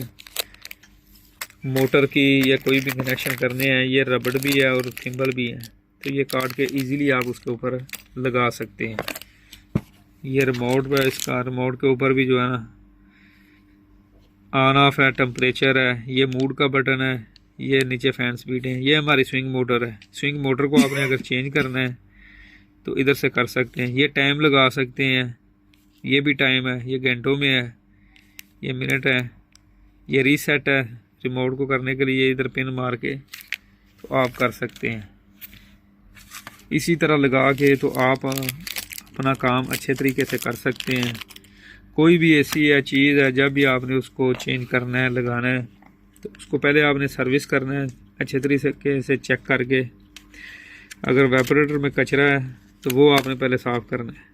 मोटर की या कोई भी कनेक्शन करने हैं। ये रबड़ भी है और थिम्बल भी है, तो ये काट के इजीली आप उसके ऊपर लगा सकते हैं। ये रिमोट पर, इसका रिमोट के ऊपर भी जो है ना ऑन ऑफ है, टेम्परेचर है, ये मूड का बटन है, ये नीचे फैन स्पीड है। ये हमारी स्विंग मोटर है। स्विंग मोटर को आपने अगर चेंज करना है तो इधर से कर सकते हैं। ये टाइम लगा सकते हैं, ये भी टाइम है, ये घंटों में है, ये मिनट है। ये रीसेट है, रिमोट को करने के लिए इधर पिन मार के तो आप कर सकते हैं। इसी तरह लगा के तो आप अपना काम अच्छे तरीके से कर सकते हैं। कोई भी ऐसी है चीज़ है, जब भी आपने उसको चेंज करना है, लगाना है, तो उसको पहले आपने सर्विस करना है अच्छे तरीके से चेक करके। अगर वेपोरेटर में कचरा है तो वो आपने पहले साफ़ करना है।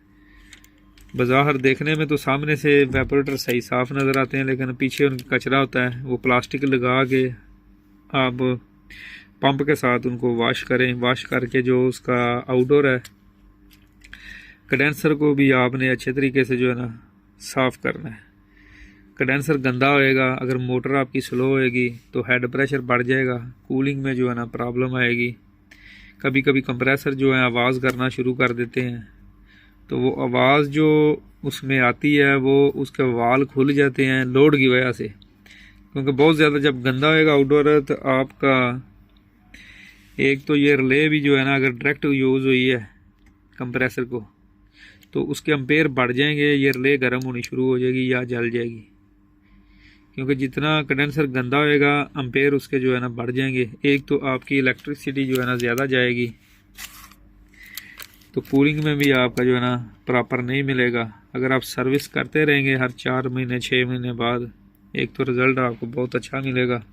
बाज़ार देखने में तो सामने से वेपोरेटर सही साफ़ नज़र आते हैं, लेकिन पीछे उनका कचरा होता है। वो प्लास्टिक लगा के आप पंप के साथ उनको वॉश करें। वॉश करके जो उसका आउटडोर है, कंडेंसर को भी आपने अच्छे तरीके से जो है ना साफ़ करना है। कंडेंसर गंदा होएगा, अगर मोटर आपकी स्लो होएगी तो हेड प्रेशर बढ़ जाएगा, कूलिंग में जो है ना प्रॉब्लम आएगी। कभी कभी कंप्रेसर जो है आवाज़ करना शुरू कर देते हैं, तो वो आवाज़ जो उसमें आती है वो उसके वाल खुल जाते हैं लोड की वजह से, क्योंकि बहुत ज़्यादा जब गंदा होएगा आउटडोर तो आपका एक तो ये रिले भी जो है ना अगर डायरेक्ट यूज़ हुई है कंप्रेसर को तो उसके एम्पेयर बढ़ जाएंगे, ये रिले गर्म होनी शुरू हो जाएगी या जल जाएगी। क्योंकि जितना कंडेंसर गंदा होएगा एम्पेयर उसके जो है ना बढ़ जाएंगे। एक तो आपकी इलेक्ट्रिसिटी जो है ना ज़्यादा जाएगी, तो कूलिंग में भी आपका जो है ना प्रॉपर नहीं मिलेगा। अगर आप सर्विस करते रहेंगे हर 4 महीने 6 महीने बाद, एक तो रिज़ल्ट आपको बहुत अच्छा मिलेगा,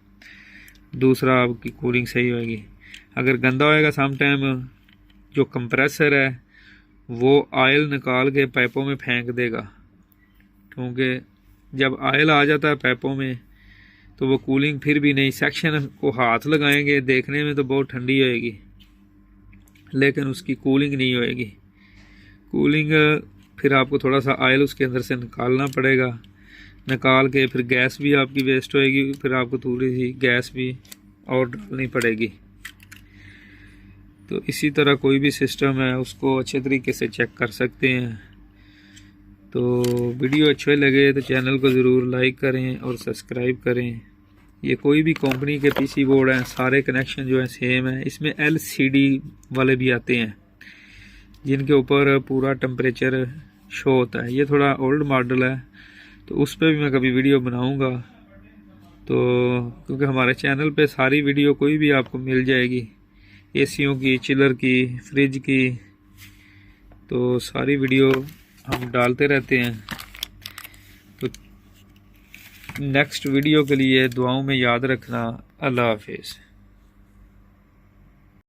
दूसरा आपकी कूलिंग सही होएगी। अगर गंदा होएगा सम टाइम जो कंप्रेसर है वो ऑयल निकाल के पाइपों में फेंक देगा, क्योंकि जब ऑयल आ जाता है पाइपों में तो वो कूलिंग फिर भी नहीं। सेक्शन को हाथ लगाएंगे, देखने में तो बहुत ठंडी होएगी लेकिन उसकी कूलिंग नहीं होएगी। कूलिंग फिर आपको थोड़ा सा ऑयल उसके अंदर से निकालना पड़ेगा, निकाल के फिर गैस भी आपकी वेस्ट होएगी, फिर आपको थोड़ी सी गैस भी और डालनी पड़ेगी। तो इसी तरह कोई भी सिस्टम है उसको अच्छे तरीके से चेक कर सकते हैं। तो वीडियो अच्छे लगे तो चैनल को ज़रूर लाइक करें और सब्सक्राइब करें। ये कोई भी कंपनी के पीसी बोर्ड हैं, सारे कनेक्शन जो है सेम है। इसमें LCD वाले भी आते हैं जिनके ऊपर पूरा टेम्परेचर शो होता है। ये थोड़ा ओल्ड मॉडल है तो उस पर भी मैं कभी वीडियो बनाऊंगा। तो क्योंकि हमारे चैनल पे सारी वीडियो कोई भी आपको मिल जाएगी, एसीयों की, चिलर की, फ्रिज की, तो सारी वीडियो हम डालते रहते हैं। तो नेक्स्ट वीडियो के लिए दुआओं में याद रखना। अल्लाह हाफिज़।